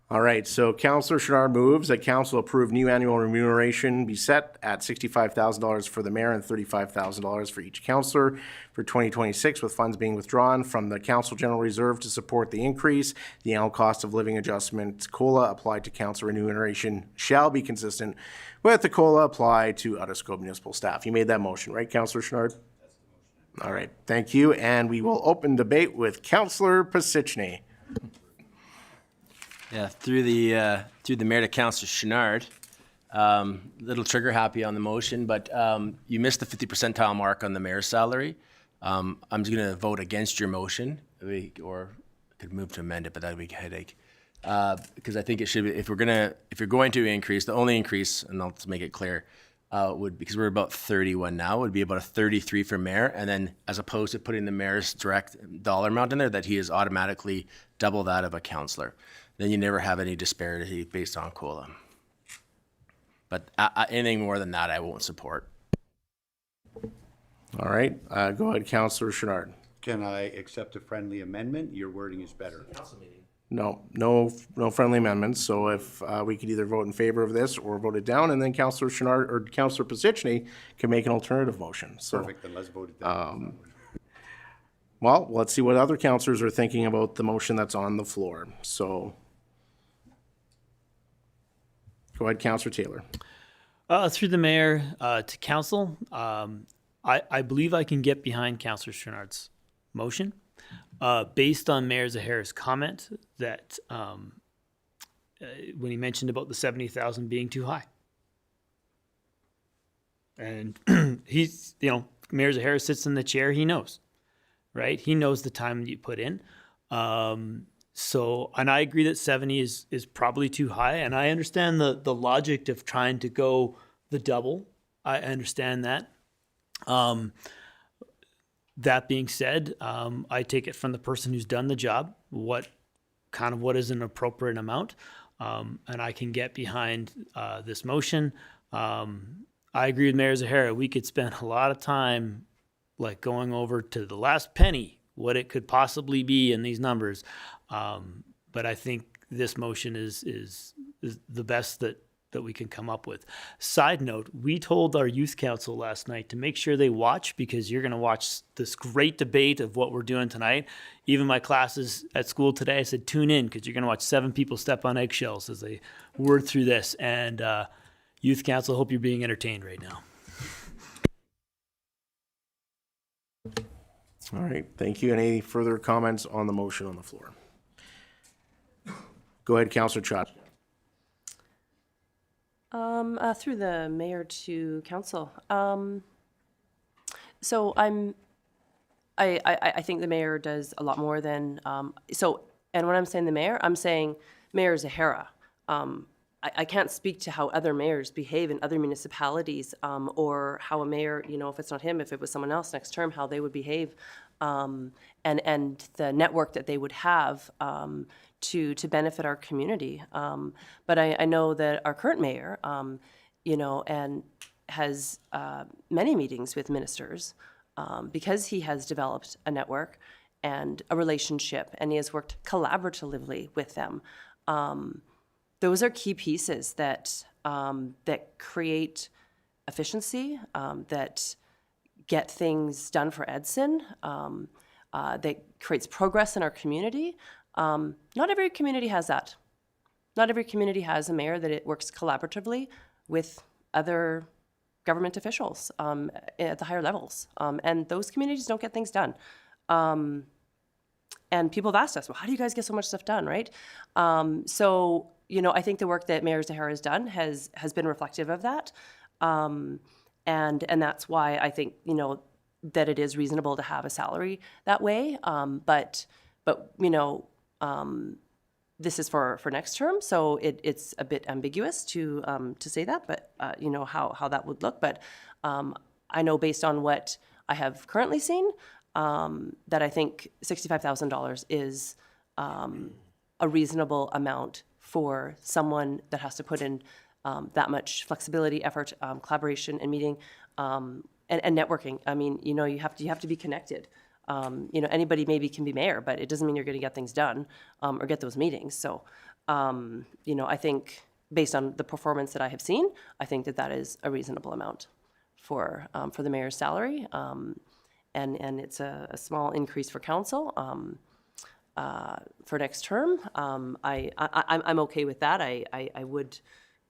All right, so Councillor Chenard moves that council approve new annual remuneration be set at $65,000 for the mayor and $35,000 for each councillor for 2026, with funds being withdrawn from the council general reserve to support the increase. The annual cost of living adjustment COLA applied to council remuneration shall be consistent with the COLA applied to out-of-scope municipal staff. You made that motion, right, Councillor Chenard? All right, thank you, and we will open debate with Councillor Pisichny. Yeah, through the mayor to Councillor Chenard, little trigger happy on the motion, but you missed the 50 percentile mark on the mayor's salary. I'm just going to vote against your motion, or could move to amend it, but that'd be a headache. Because I think it should be, if you're going to increase, the only increase, and I'll just make it clear, would, because we're about 31 now, would be about a 33 for mayor, and then as opposed to putting the mayor's direct dollar amount in there, that he is automatically double that of a councillor. Then you never have any disparity based on COLA. But anything more than that, I won't support. All right, go ahead, Councillor Chenard. Can I accept a friendly amendment? Your wording is better. No friendly amendments, so if we could either vote in favor of this or vote it down, and then Councillor Chenard or Councillor Pisichny can make an alternative motion. So, Perfect, then let's vote it down. well, let's see what other councillors are thinking about the motion that's on the floor. So, go ahead, Councillor Taylor. Through the mayor to council, I believe I can get behind Councillor Chenard's motion based on Mayor Zahara's comment that when he mentioned about the 70,000 being too high. And he's, Mayor Zahara sits in the chair, he knows, right? He knows the time that you put in. So, and I agree that 70 is probably too high, and I understand the logic of trying to go the double. I understand that. That being said, I take it from the person who's done the job, what is an appropriate amount, and I can get behind this motion. I agree with Mayor Zahara. We could spend a lot of time like going over to the last penny what it could possibly be in these numbers. But I think this motion is the best that we can come up with. Side note, we told our youth council last night to make sure they watch, because you're going to watch this great debate of what we're doing tonight. Even my classes at school today, I said, tune in, because you're going to watch 7 people step on eggshells as they word through this. And youth council, I hope you're being entertained right now. All right, thank you. Any further comments on the motion on the floor? Go ahead, Councillor Chott. Through the mayor to council. So I think the mayor does a lot more than, and when I'm saying the mayor, I'm saying Mayor Zahara. I can't speak to how other mayors behave in other municipalities, or how a mayor, you know, if it's not him, if it was someone else next term, how they would behave, and the network that they would have to benefit our community. But I know that our current mayor, you know, and has many meetings with ministers because he has developed a network and a relationship, and he has worked collaboratively with them. Those are key pieces that that create efficiency, that get things done for Edson, that creates progress in our community. Not every community has that. Not every community has a mayor that it works collaboratively with other government officials at the higher levels. And those communities don't get things done. And people have asked us, well, how do you guys get so much stuff done, right? So, you know, I think the work that Mayor Zahara has done has been reflective of that. And that's why I think, you know, that it is reasonable to have a salary that way. But you know, this is for next term, so it's a bit ambiguous to say that, but you know, how that would look. But I know based on what I have currently seen, that I think $65,000 is a reasonable amount for someone that has to put in that much flexibility, effort, collaboration, and meeting, and networking. I mean, you know, you have to be connected. You know, anybody maybe can be mayor, but it doesn't mean you're going to get things done or get those meetings. So, you know, I think based on the performance that I have seen, I think that is a reasonable amount for the mayor's salary. And it's a small increase for council for next term. I'm okay with that. I would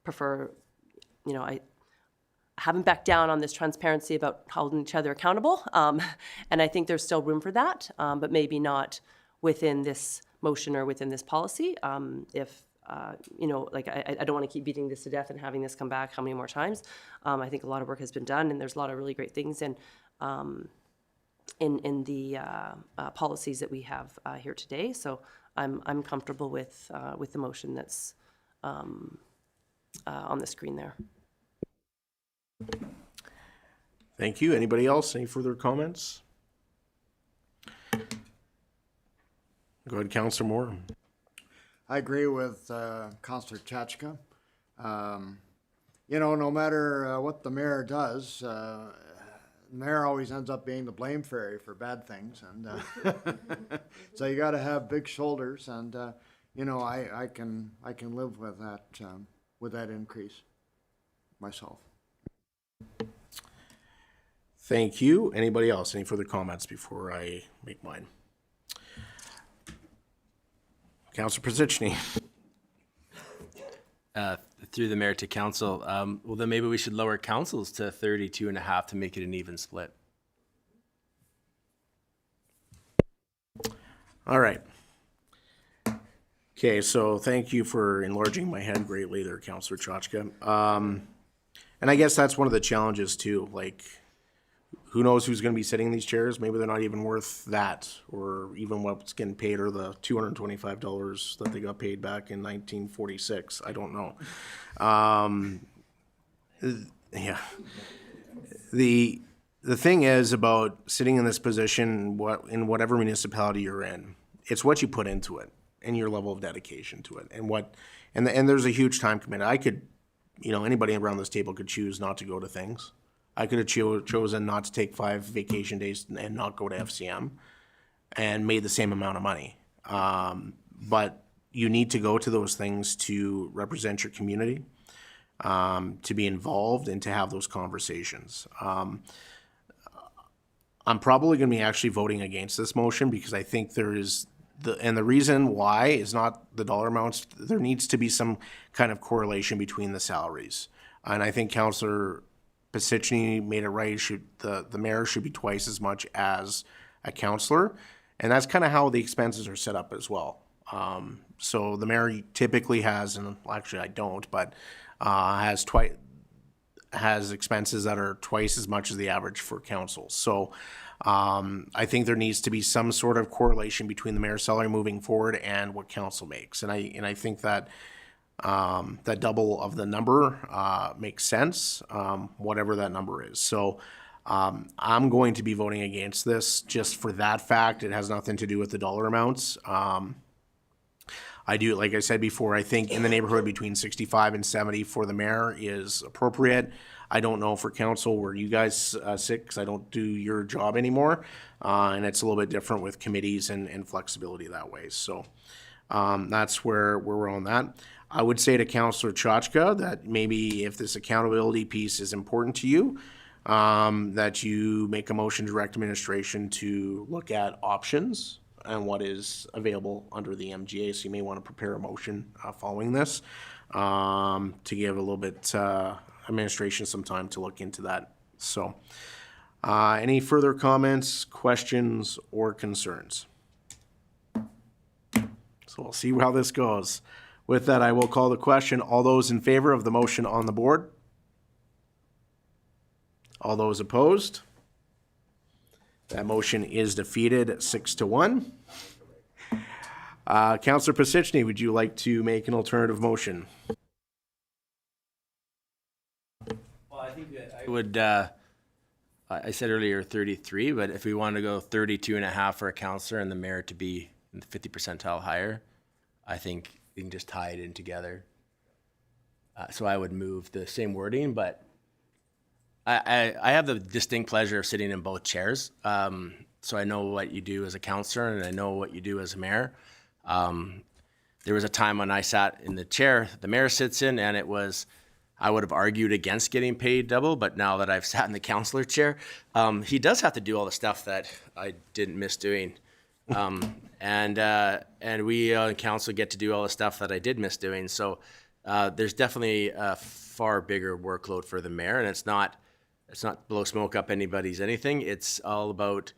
prefer, you know, I haven't backed down on this transparency about holding each other accountable. And I think there's still room for that, but maybe not within this motion or within this policy. If, you know, like I don't want to keep beating this to death and having this come back how many more times. I think a lot of work has been done, and there's a lot of really great things in the policies that we have here today. So I'm comfortable with the motion that's on the screen there. Thank you. Anybody else? Any further comments? Go ahead, Councillor Moore. I agree with Councillor Chachka. You know, no matter what the mayor does, the mayor always ends up being the blame fairy for bad things, and so you got to have big shoulders. And you know, I can live with that increase myself. Thank you. Anybody else? Any further comments before I make mine? Councillor Pizicny. Through the mayor to council, well, then maybe we should lower councils to 32.5 to make it an even split. All right. Okay, so thank you for enlarging my head greatly there, Councillor Chachka. And I guess that's one of the challenges too. Like, who knows who's going to be sitting in these chairs? Maybe they're not even worth that, or even what's getting paid, or the $225 that they got paid back in 1946. I don't know. Yeah. The thing is about sitting in this position, in whatever municipality you're in, it's what you put into it and your level of dedication to it, and there's a huge time commitment. I could, you know, anybody around this table could choose not to go to things. I could have chosen not to take 5 vacation days and not go to FCM and made the same amount of money. But you need to go to those things to represent your community, to be involved, and to have those conversations. I'm probably going to be actually voting against this motion because I think there is the reason why is not the dollar amounts. There needs to be some kind of correlation between the salaries. And I think Councillor Pizicny made it right. The mayor should be twice as much as a councillor. And that's kind of how the expenses are set up as well. So the mayor typically has, and actually I don't, but has expenses that are twice as much as the average for council. So I think there needs to be some sort of correlation between the mayor's salary moving forward and what council makes. And I think that that double of the number makes sense, whatever that number is. So I'm going to be voting against this just for that fact. It has nothing to do with the dollar amounts. I do, like I said before, I think in the neighborhood between 65 and 70 for the mayor is appropriate. I don't know for council where you guys sit, because I don't do your job anymore. And it's a little bit different with committees and flexibility that way. So that's where we're on that. I would say to Councillor Chachka that maybe if this accountability piece is important to you, that you make a motion to direct administration to look at options and what is available under the MGA. So you may want to prepare a motion following this to give a little bit administration some time to look into that. So any further comments, questions, or concerns? So we'll see how this goes. With that, I will call the question. All those in favor of the motion on the board? All those opposed? That motion is defeated 6-1. Councillor Pasichny, would you like to make an alternative motion? Well, I think that I would, I said earlier 33, but if we want to go 32.5 for a councillor and the mayor to be in the 50 percentile higher, I think we can just tie it in together. So I would move the same wording, but I have the distinct pleasure of sitting in both chairs. So I know what you do as a councillor and I know what you do as a mayor. There was a time when I sat in the chair the mayor sits in, and it was, I would have argued against getting paid double, but now that I've sat in the councillor chair, he does have to do all the stuff that I didn't miss doing. And we in council get to do all the stuff that I did miss doing. So there's definitely a far bigger workload for the mayor, and it's not blow smoke up anybody's anything. It's all about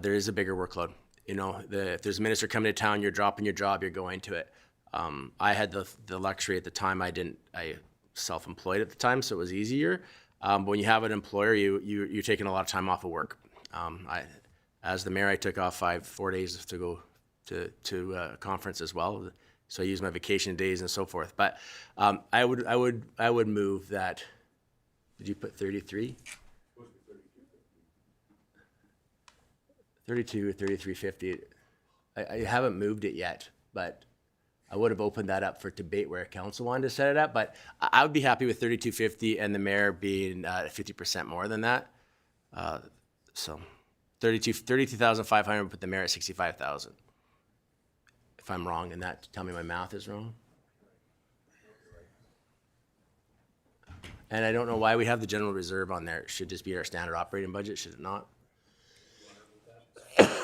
there is a bigger workload. You know, if there's a minister coming to town, you're dropping your job, you're going to it. I had the luxury at the time. I self-employed at the time, so it was easier. But when you have an employer, you're taking a lot of time off of work. As the mayor, I took off 4 days to go to a conference as well. So I used my vacation days and so forth. But I would move that. Did you put 33? 32 or 33.50. I haven't moved it yet, but I would have opened that up for debate where council wanted to set it up. But I would be happy with 32.50 and the mayor being 50% more than that. So 32,500, put the mayor at 65,000. If I'm wrong in that, tell me my math is wrong. And I don't know why we have the general reserve on there. It should just be our standard operating budget, should it not?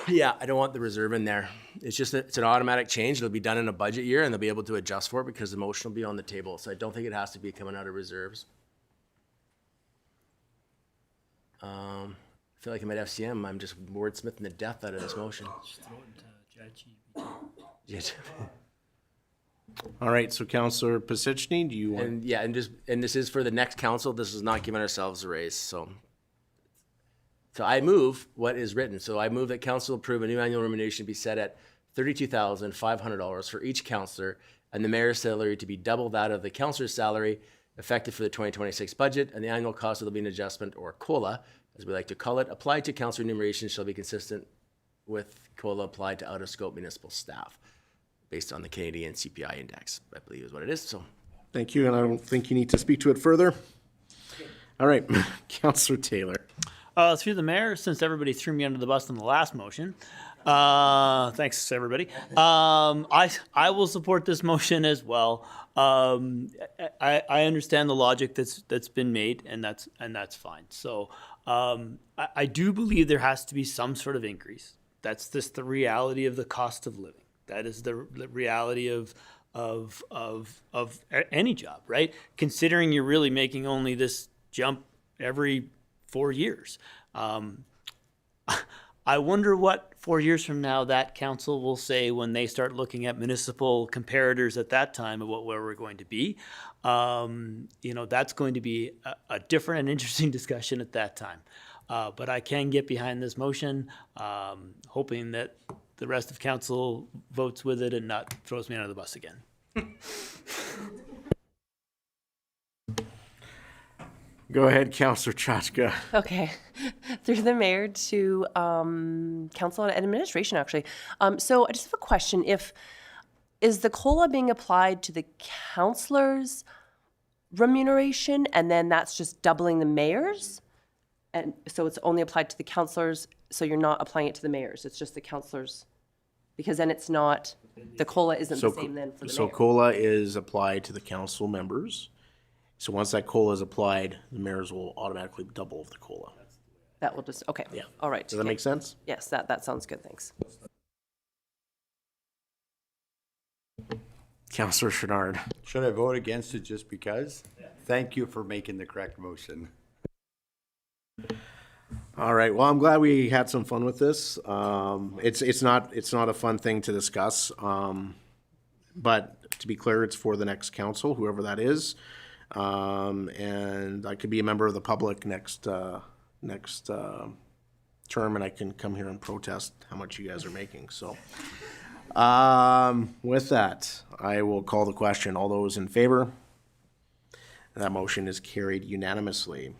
Yeah, I don't want the reserve in there. It's just it's an automatic change. It'll be done in a budget year, and they'll be able to adjust for it because the motion will be on the table. So I don't think it has to be coming out of reserves. I feel like I'm at FCM. I'm just wordsmithing the death out of this motion. All right, so Councillor Pasichny, do you want? And this is for the next council. This is not giving ourselves a raise. So I move what is written. So I move that council approve a new annual remuneration be set at $32,500 for each councillor, and the mayor's salary to be double that of the councillor's salary, effective for the 2026 budget, and the annual cost of living adjustment, or COLA, as we like to call it, applied to councillor remuneration shall be consistent with COLA applied to out-of-scope municipal staff, based on the Canadian CPI index, I believe is what it is. So, thank you, and I don't think you need to speak to it further. All right, Councillor Taylor. Through the mayor, since everybody threw me under the bus on the last motion, thanks everybody. I will support this motion as well. I understand the logic that's been made, and that's fine. So I do believe there has to be some sort of increase. That's just the reality of the cost of living. That is the reality of any job, right? Considering you're really making only this jump every 4 years. I wonder what 4 years from now that council will say when they start looking at municipal comparators at that time of where we're going to be. That's going to be a different and interesting discussion at that time. But I can get behind this motion, hoping that the rest of council votes with it and not throws me under the bus again. Go ahead, Counselor Chachka. Okay, through the mayor to council and administration, actually. So I just have a question. Is the COLA being applied to the councilors' remuneration, and then that's just doubling the mayor's? And so it's only applied to the councilors, so you're not applying it to the mayors, it's just the councilors? Because then it's not, the COLA isn't the same then for the So mayor. COLA is applied to the council members. So once that COLA is applied, the mayors will automatically double the COLA. That will just, okay. Yeah. All right. Does that make sense? Yes, that sounds good, thanks. Counselor Chenard. Should I vote against it just because? Thank you for making the correct motion. All right. Well, I'm glad we had some fun with this. It's not a fun thing to discuss. But to be clear, it's for the next council, whoever that is. And I could be a member of the public next term, and I can come here and protest how much you guys are making. So, with that, I will call the question. All those in favor? That motion is carried unanimously.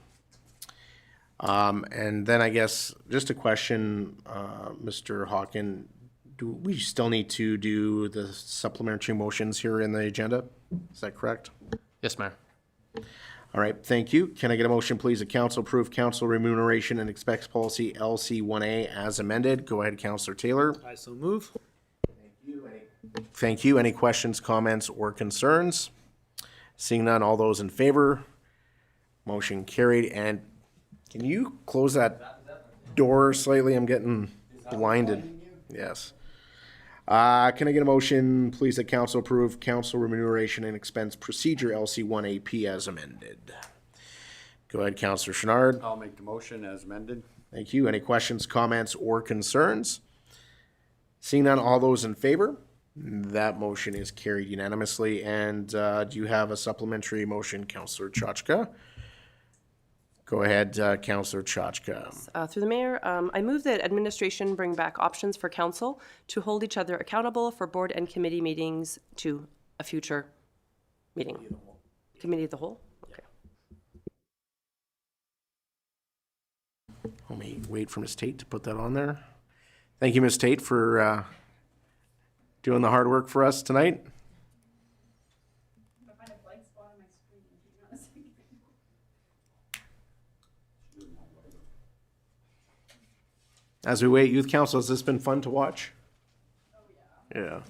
And then I guess just a question, Mr. Hawken, do we still need to do the supplementary motions here in the agenda? Is that correct? Yes, Mayor. All right, thank you. Can I get a motion, please, that council approve council remuneration and expense policy LC1A as amended? Go ahead, Councillor Taylor. I so move. Thank you. Any questions, comments, or concerns? Seeing none, all those in favor? Motion carried. And can you close that door slightly? I'm getting blinded. Yes. Can I get a motion, please, that council approve council remuneration and expense procedure LC1AP as amended? Go ahead, Councillor Chenard. I'll make the motion as amended. Thank you. Any questions, comments, or concerns? Seeing none, all those in favor? That motion is carried unanimously. And do you have a supplementary motion, Councillor Chachka? Go ahead, Councillor Chachka. Through the mayor, I move that administration bring back options for council to hold each other accountable for board and committee meetings to a future meeting. Committee of the whole? Okay. Let me wait for Ms. Tate to put that on there. Thank you, Ms. Tate, for doing the hard work for us tonight. As we wait, Youth Council, has this been fun to watch? Oh, yeah. Yeah.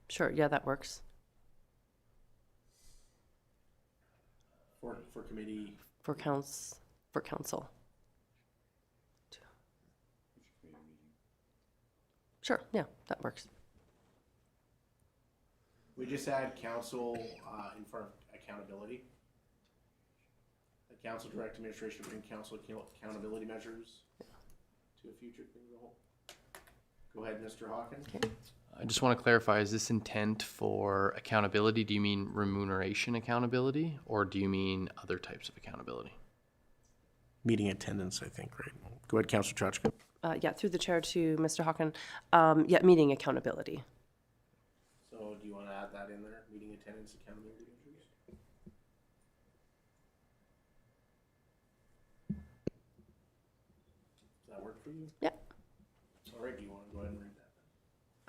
Sure, yeah, that works. For committee. For council. Sure, yeah, that works. We just had council in front of accountability. The council direct administration bring council accountability measures to a future thing of the whole. Go ahead, Mr. Hawkins. Okay. I just want to clarify, is this intent for accountability? Do you mean remuneration accountability, or do you mean other types of accountability? Meeting attendance, I think, right? Go ahead, Councillor Chachka. Yeah, through the chair to Mr. Hawken. Yeah, meeting accountability. So do you want to add that in there? Meeting attendance accountability measures? Does that work for you? Yeah. All right, do you want to go ahead and read that?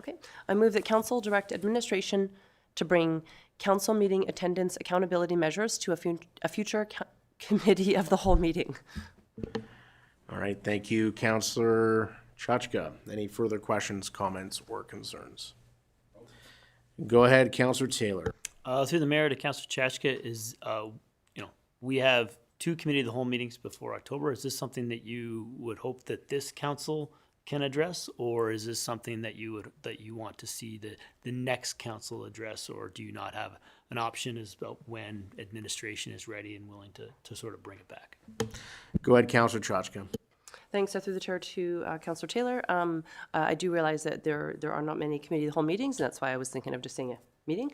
Okay. I move that council direct administration to bring council meeting attendance accountability measures to a future committee of the whole meeting. All right, thank you, Councillor Chachka. Any further questions, comments, or concerns? Go ahead, Councillor Taylor. Through the mayor to Councillor Chachka is, we have 2 committee of the whole meetings before October. Is this something that you would hope that this council can address, or is this something that you want to see the next council address, or do you not have an option as about when administration is ready and willing to sort of bring it back? Go ahead, Councillor Chachka. Thanks. Through the chair to Councillor Taylor. I do realize that there are not many committee of the whole meetings, and that's why I was thinking of just saying a meeting.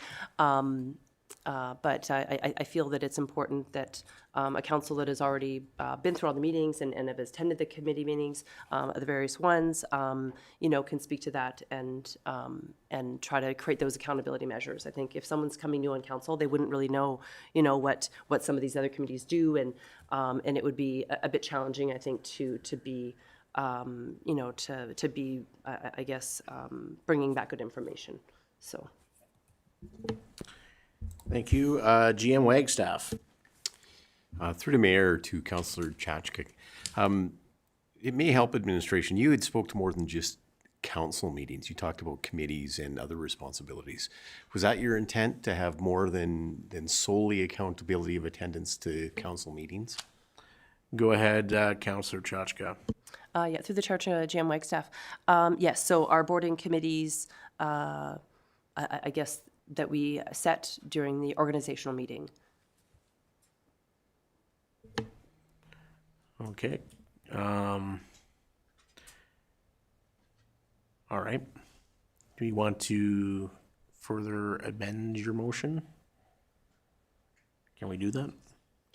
But I feel that it's important that a council that has already been through all the meetings and have attended the committee meetings, the various ones, can speak to that and try to create those accountability measures. I think if someone's coming new on council, they wouldn't really know, what some of these other committees do, and it would be a bit challenging, I think, to be, to be, I guess, bringing back good information. So. Thank you. GM Wagstaff. Through the mayor to Councillor Chachka. It may help administration. You had spoke to more than just council meetings. You talked about committees and other responsibilities. Was that your intent, to have more than solely accountability of attendance to council meetings? Go ahead, Councillor Chachka. Yeah, through the chair to GM Wagstaff. Yes, so our boarding committees, I guess, that we set during the organizational meeting. Okay. All right. Do you want to further amend your motion? Can we do that?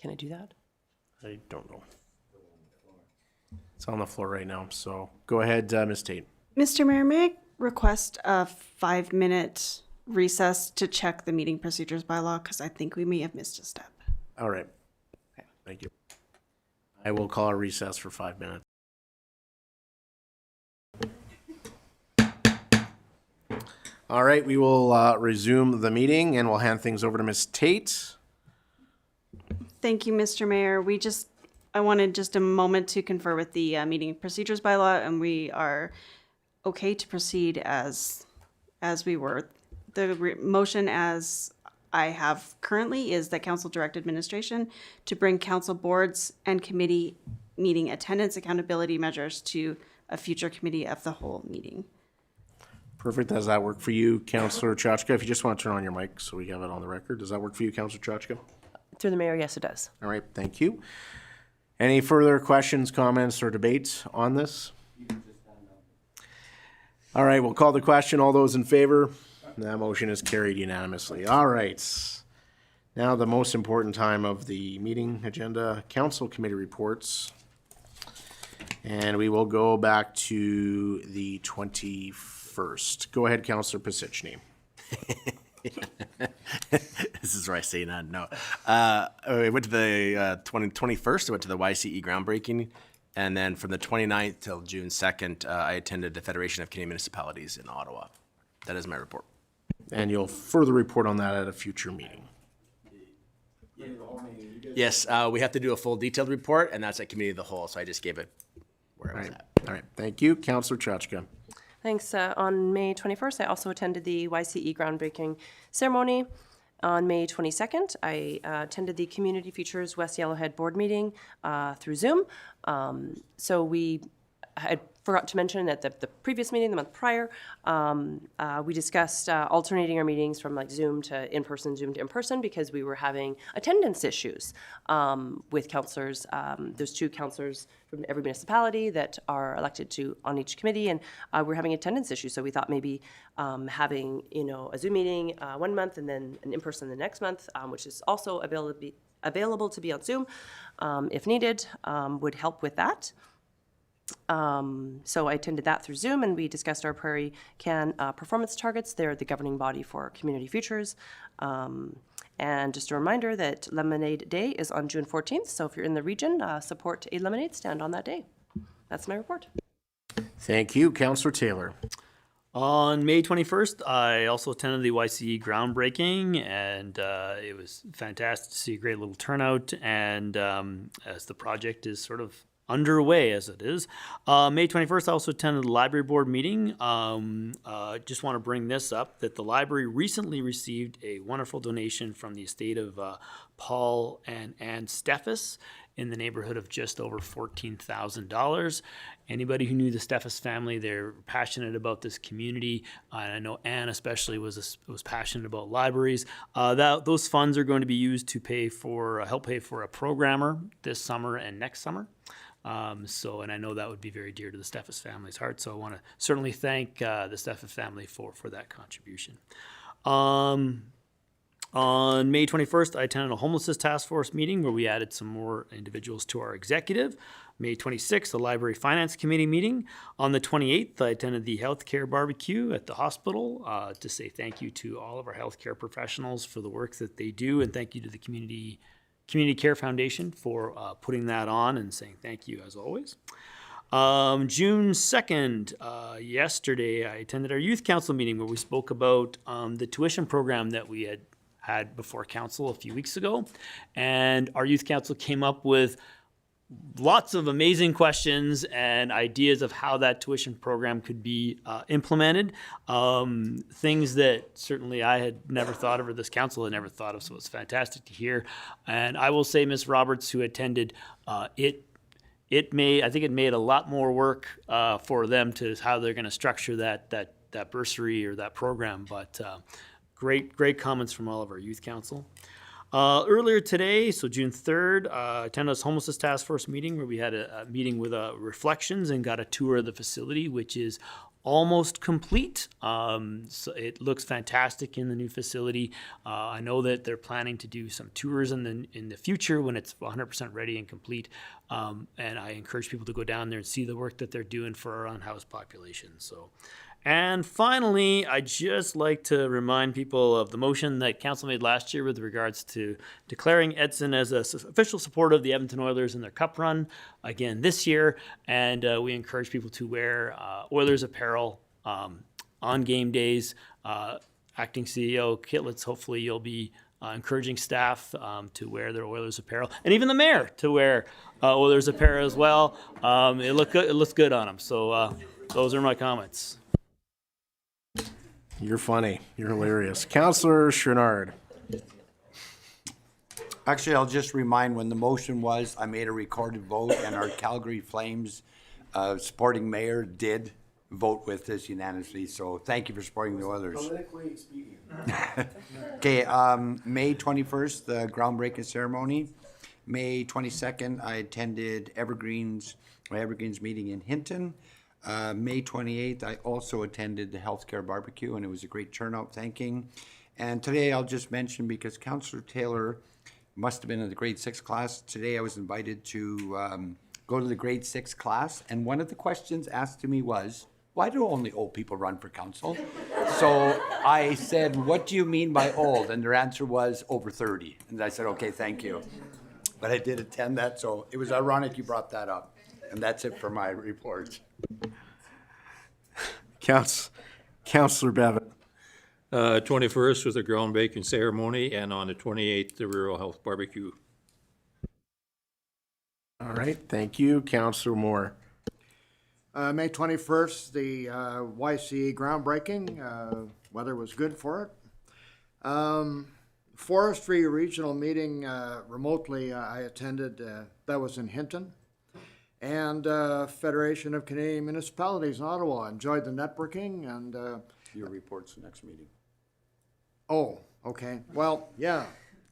Can I do that? I don't know. It's on the floor right now, so go ahead, Ms. Tate. Mr. Mayor, may I request a 5-minute recess to check the meeting procedures bylaw, because I think we may have missed a step. All right. Okay. Thank you. I will call a recess for 5 minutes. All right, we will resume the meeting and we'll hand things over to Ms. Tate. Thank you, Mr. Mayor. I wanted just a moment to confer with the meeting procedures bylaw, and we are okay to proceed as we were. The motion as I have currently is that council direct administration to bring council boards and committee meeting attendance accountability measures to a future committee of the whole meeting. Perfect. Does that work for you, Councillor Chachka? If you just want to turn on your mic so we have it on the record. Does that work for you, Councillor Chachka? Through the mayor, yes, it does. All right, thank you. Any further questions, comments, or debates on this? All right, we'll call the question. All those in favor? That motion is carried unanimously. All right. Now the most important time of the meeting agenda, council committee reports. And we will go back to the 21st. Go ahead, Councillor Pisichny. This is where I say none. No. I went to the 21st, I went to the YCE groundbreaking. And then from the 29th till June 2nd, I attended the Federation of Canadian Municipalities in Ottawa. That is my report. And you'll further report on that at a future meeting. Yes, we have to do a full detailed report, and that's at committee of the whole, so I just gave it where I was at. All right, thank you. Councillor Chachka. Thanks. On May 21st, I also attended the YCE groundbreaking ceremony. On May 22nd, I attended the Community Futures West Yellowhead board meeting through Zoom. So I forgot to mention at the previous meeting, the month prior, we discussed alternating our meetings from like Zoom to in-person, Zoom to in-person, because we were having attendance issues with councillors. There's 2 councillors from every municipality that are elected on each committee, and we're having attendance issues. So we thought maybe having a Zoom meeting one month and then an in-person the next month, which is also available to be on Zoom if needed, would help with that. So I attended that through Zoom, and we discussed our Prairie Can performance targets. They're the governing body for Community Futures. And just a reminder that Lemonade Day is on June 14th. So if you're in the region, support a lemonade stand on that day. That's my report. Thank you. Councillor Taylor. On May 21st, I also attended the YCE groundbreaking, and it was fantastic to see a great little turnout. And as the project is sort of underway as it is. May 21st, I also attended the library board meeting. Just want to bring this up, that the library recently received a wonderful donation from the estate of Paul and Ann Steffes in the neighborhood of just over $14,000. Anybody who knew the Steffes family, they're passionate about this community. And I know Anne especially was passionate about libraries. Those funds are going to be used to help pay for a programmer this summer and next summer. And I know that would be very dear to the Steffes family's heart. So I want to certainly thank the Steffes family for that contribution. On May 21st, I attended a homelessness task force meeting where we added some more individuals to our executive. May 26th, the Library Finance Committee meeting. On the 28th, I attended the healthcare barbecue at the hospital to say thank you to all of our healthcare professionals for the work that they do, and thank you to the Community Care Foundation for putting that on and saying thank you as always. June 2nd, yesterday, I attended our youth council meeting where we spoke about the tuition program that we had before council a few weeks ago. And our youth council came up with lots of amazing questions and ideas of how that tuition program could be implemented. Things that certainly I had never thought of, or this council had never thought of, so it's fantastic to hear. And I will say, Ms. Roberts, who attended, I think it made a lot more work for them to how they're going to structure that bursary or that program. But great comments from all of our youth council. Earlier today, so June 3rd, attended this homelessness task force meeting where we had a meeting with Reflections and got a tour of the facility, which is almost complete. So it looks fantastic in the new facility. I know that they're planning to do some tours in the future when it's 100% ready and complete. And I encourage people to go down there and see the work that they're doing for our unhoused population. And finally, I'd just like to remind people of the motion that council made last year with regards to declaring Edson as an official supporter of the Edmonton Oilers in their cup run again this year. And we encourage people to wear Oilers apparel on game days. Acting CEO Kitlitz, hopefully you'll be encouraging staff to wear their Oilers apparel, and even the mayor to wear Oilers apparel as well. It looks good on them. So those are my comments. You're funny. You're hilarious. Councillor Chouinard. Actually, I'll just remind when the motion was, I made a recorded vote, and our Calgary Flames supporting mayor did vote with this unanimously. So thank you for supporting the Oilers. Politically expedient. Okay, May 21st, the groundbreaking ceremony. May 22nd, I attended Evergreens meeting in Hinton. May 28th, I also attended the healthcare barbecue, and it was a great turnout, thanking. And today I'll just mention, because Councillor Taylor must have been in the grade 6 class, today I was invited to go to the grade 6 class, and one of the questions asked to me was, why do only old people run for council? So I said, what do you mean by old? And their answer was over 30. And I said, okay, thank you. But I did attend that, so it was ironic you brought that up. And that's it for my report. Councillor Bevan. 21st was the groundbreaking ceremony, and on the 28th, the rural health barbecue. All right, thank you. Councillor Moore. May 21st, the YCE groundbreaking. Weather was good for it. Forestry regional meeting remotely I attended. That was in Hinton. And Federation of Canadian Municipalities in Ottawa. Enjoyed the networking and... Your report's the next meeting. Oh, okay. Well, yeah,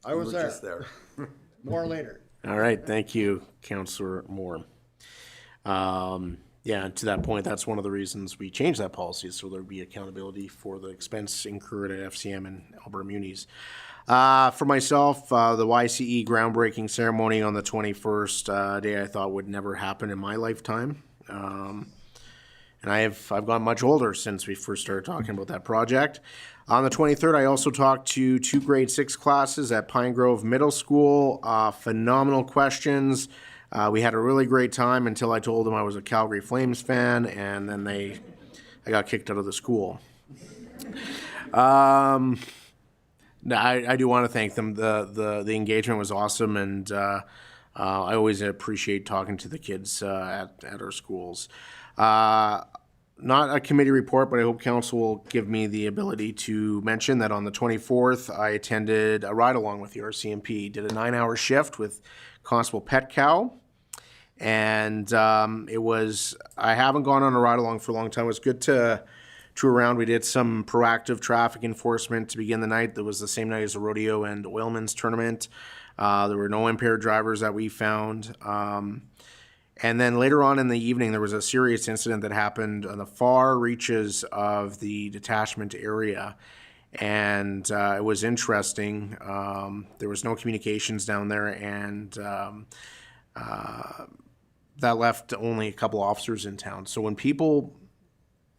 I was there. Just there. More later. All right, thank you, Councillor Moore. Yeah, to that point, that's one of the reasons we changed that policy, so there'd be accountability for the expense incurred at FCM and Alberta Munis. For myself, the YCE groundbreaking ceremony on the 21st day I thought would never happen in my lifetime. And I've gotten much older since we first started talking about that project. On the 23rd, I also talked to 2 grade 6 classes at Pine Grove Middle School. Phenomenal questions. We had a really great time until I told them I was a Calgary Flames fan, and then I got kicked out of the school. No, I do want to thank them. The engagement was awesome, and I always appreciate talking to the kids at our schools. Not a committee report, but I hope council will give me the ability to mention that on the 24th, I attended a ride-along with the RCMP, did a 9-hour shift with Constable Petcow, and I haven't gone on a ride-along for a long time. It was good to tour around. We did some proactive traffic enforcement to begin the night. That was the same night as the rodeo and Oilman's tournament. There were no impaired drivers that we found. And then later on in the evening, there was a serious incident that happened on the far reaches of the detachment area. And it was interesting. There was no communications down there, and that left only a couple officers in town. So when people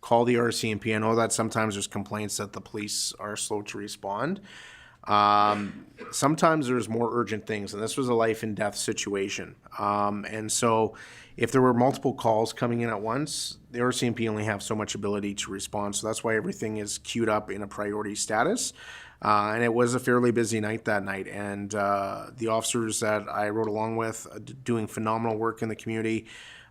call the RCMP, I know that sometimes there's complaints that the police are slow to respond. Sometimes there's more urgent things, and this was a life and death situation. And so if there were multiple calls coming in at once, the RCMP only have so much ability to respond. So that's why everything is queued up in a priority status. And it was a fairly busy night that night. And the officers that I rode along with doing phenomenal work in the community.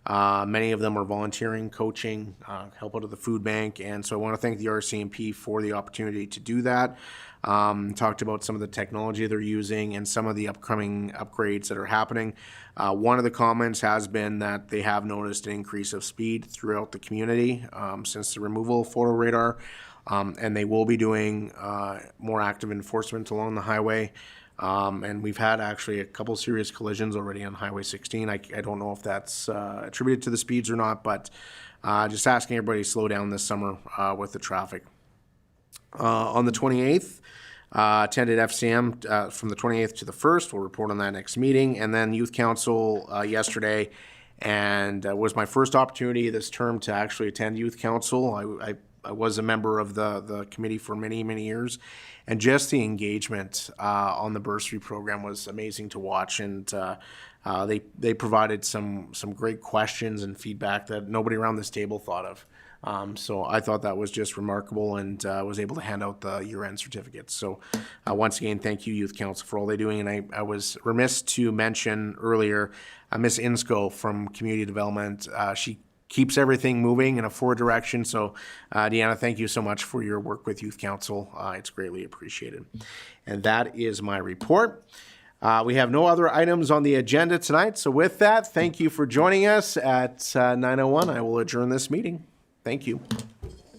Many of them are volunteering, coaching, help out at the food bank. And so I want to thank the RCMP for the opportunity to do that. Talked about some of the technology they're using and some of the upcoming upgrades that are happening. One of the comments has been that they have noticed an increase of speed throughout the community since the removal of photo radar. And they will be doing more active enforcement along the highway. And we've had actually a couple serious collisions already on Highway 16. I don't know if that's attributed to the speeds or not, but just asking everybody to slow down this summer with the traffic. On the 28th, attended FCM from the 28th to the 1st. We'll report on that next meeting. And then Youth Council yesterday, and was my first opportunity this term to actually attend Youth Council. I was a member of the committee for many, many years, and just the engagement on the bursary program was amazing to watch. And they provided some great questions and feedback that nobody around this table thought of. So I thought that was just remarkable, and was able to hand out the year-end certificates. So once again, thank you, Youth Council, for all they doing. And I was remiss to mention earlier Miss Insco from Community Development. She keeps everything moving in a forward direction. So Deanna, thank you so much for your work with Youth Council. It's greatly appreciated. And that is my report. We have no other items on the agenda tonight. So with that, thank you for joining us at 9:01. I will adjourn this meeting. Thank you.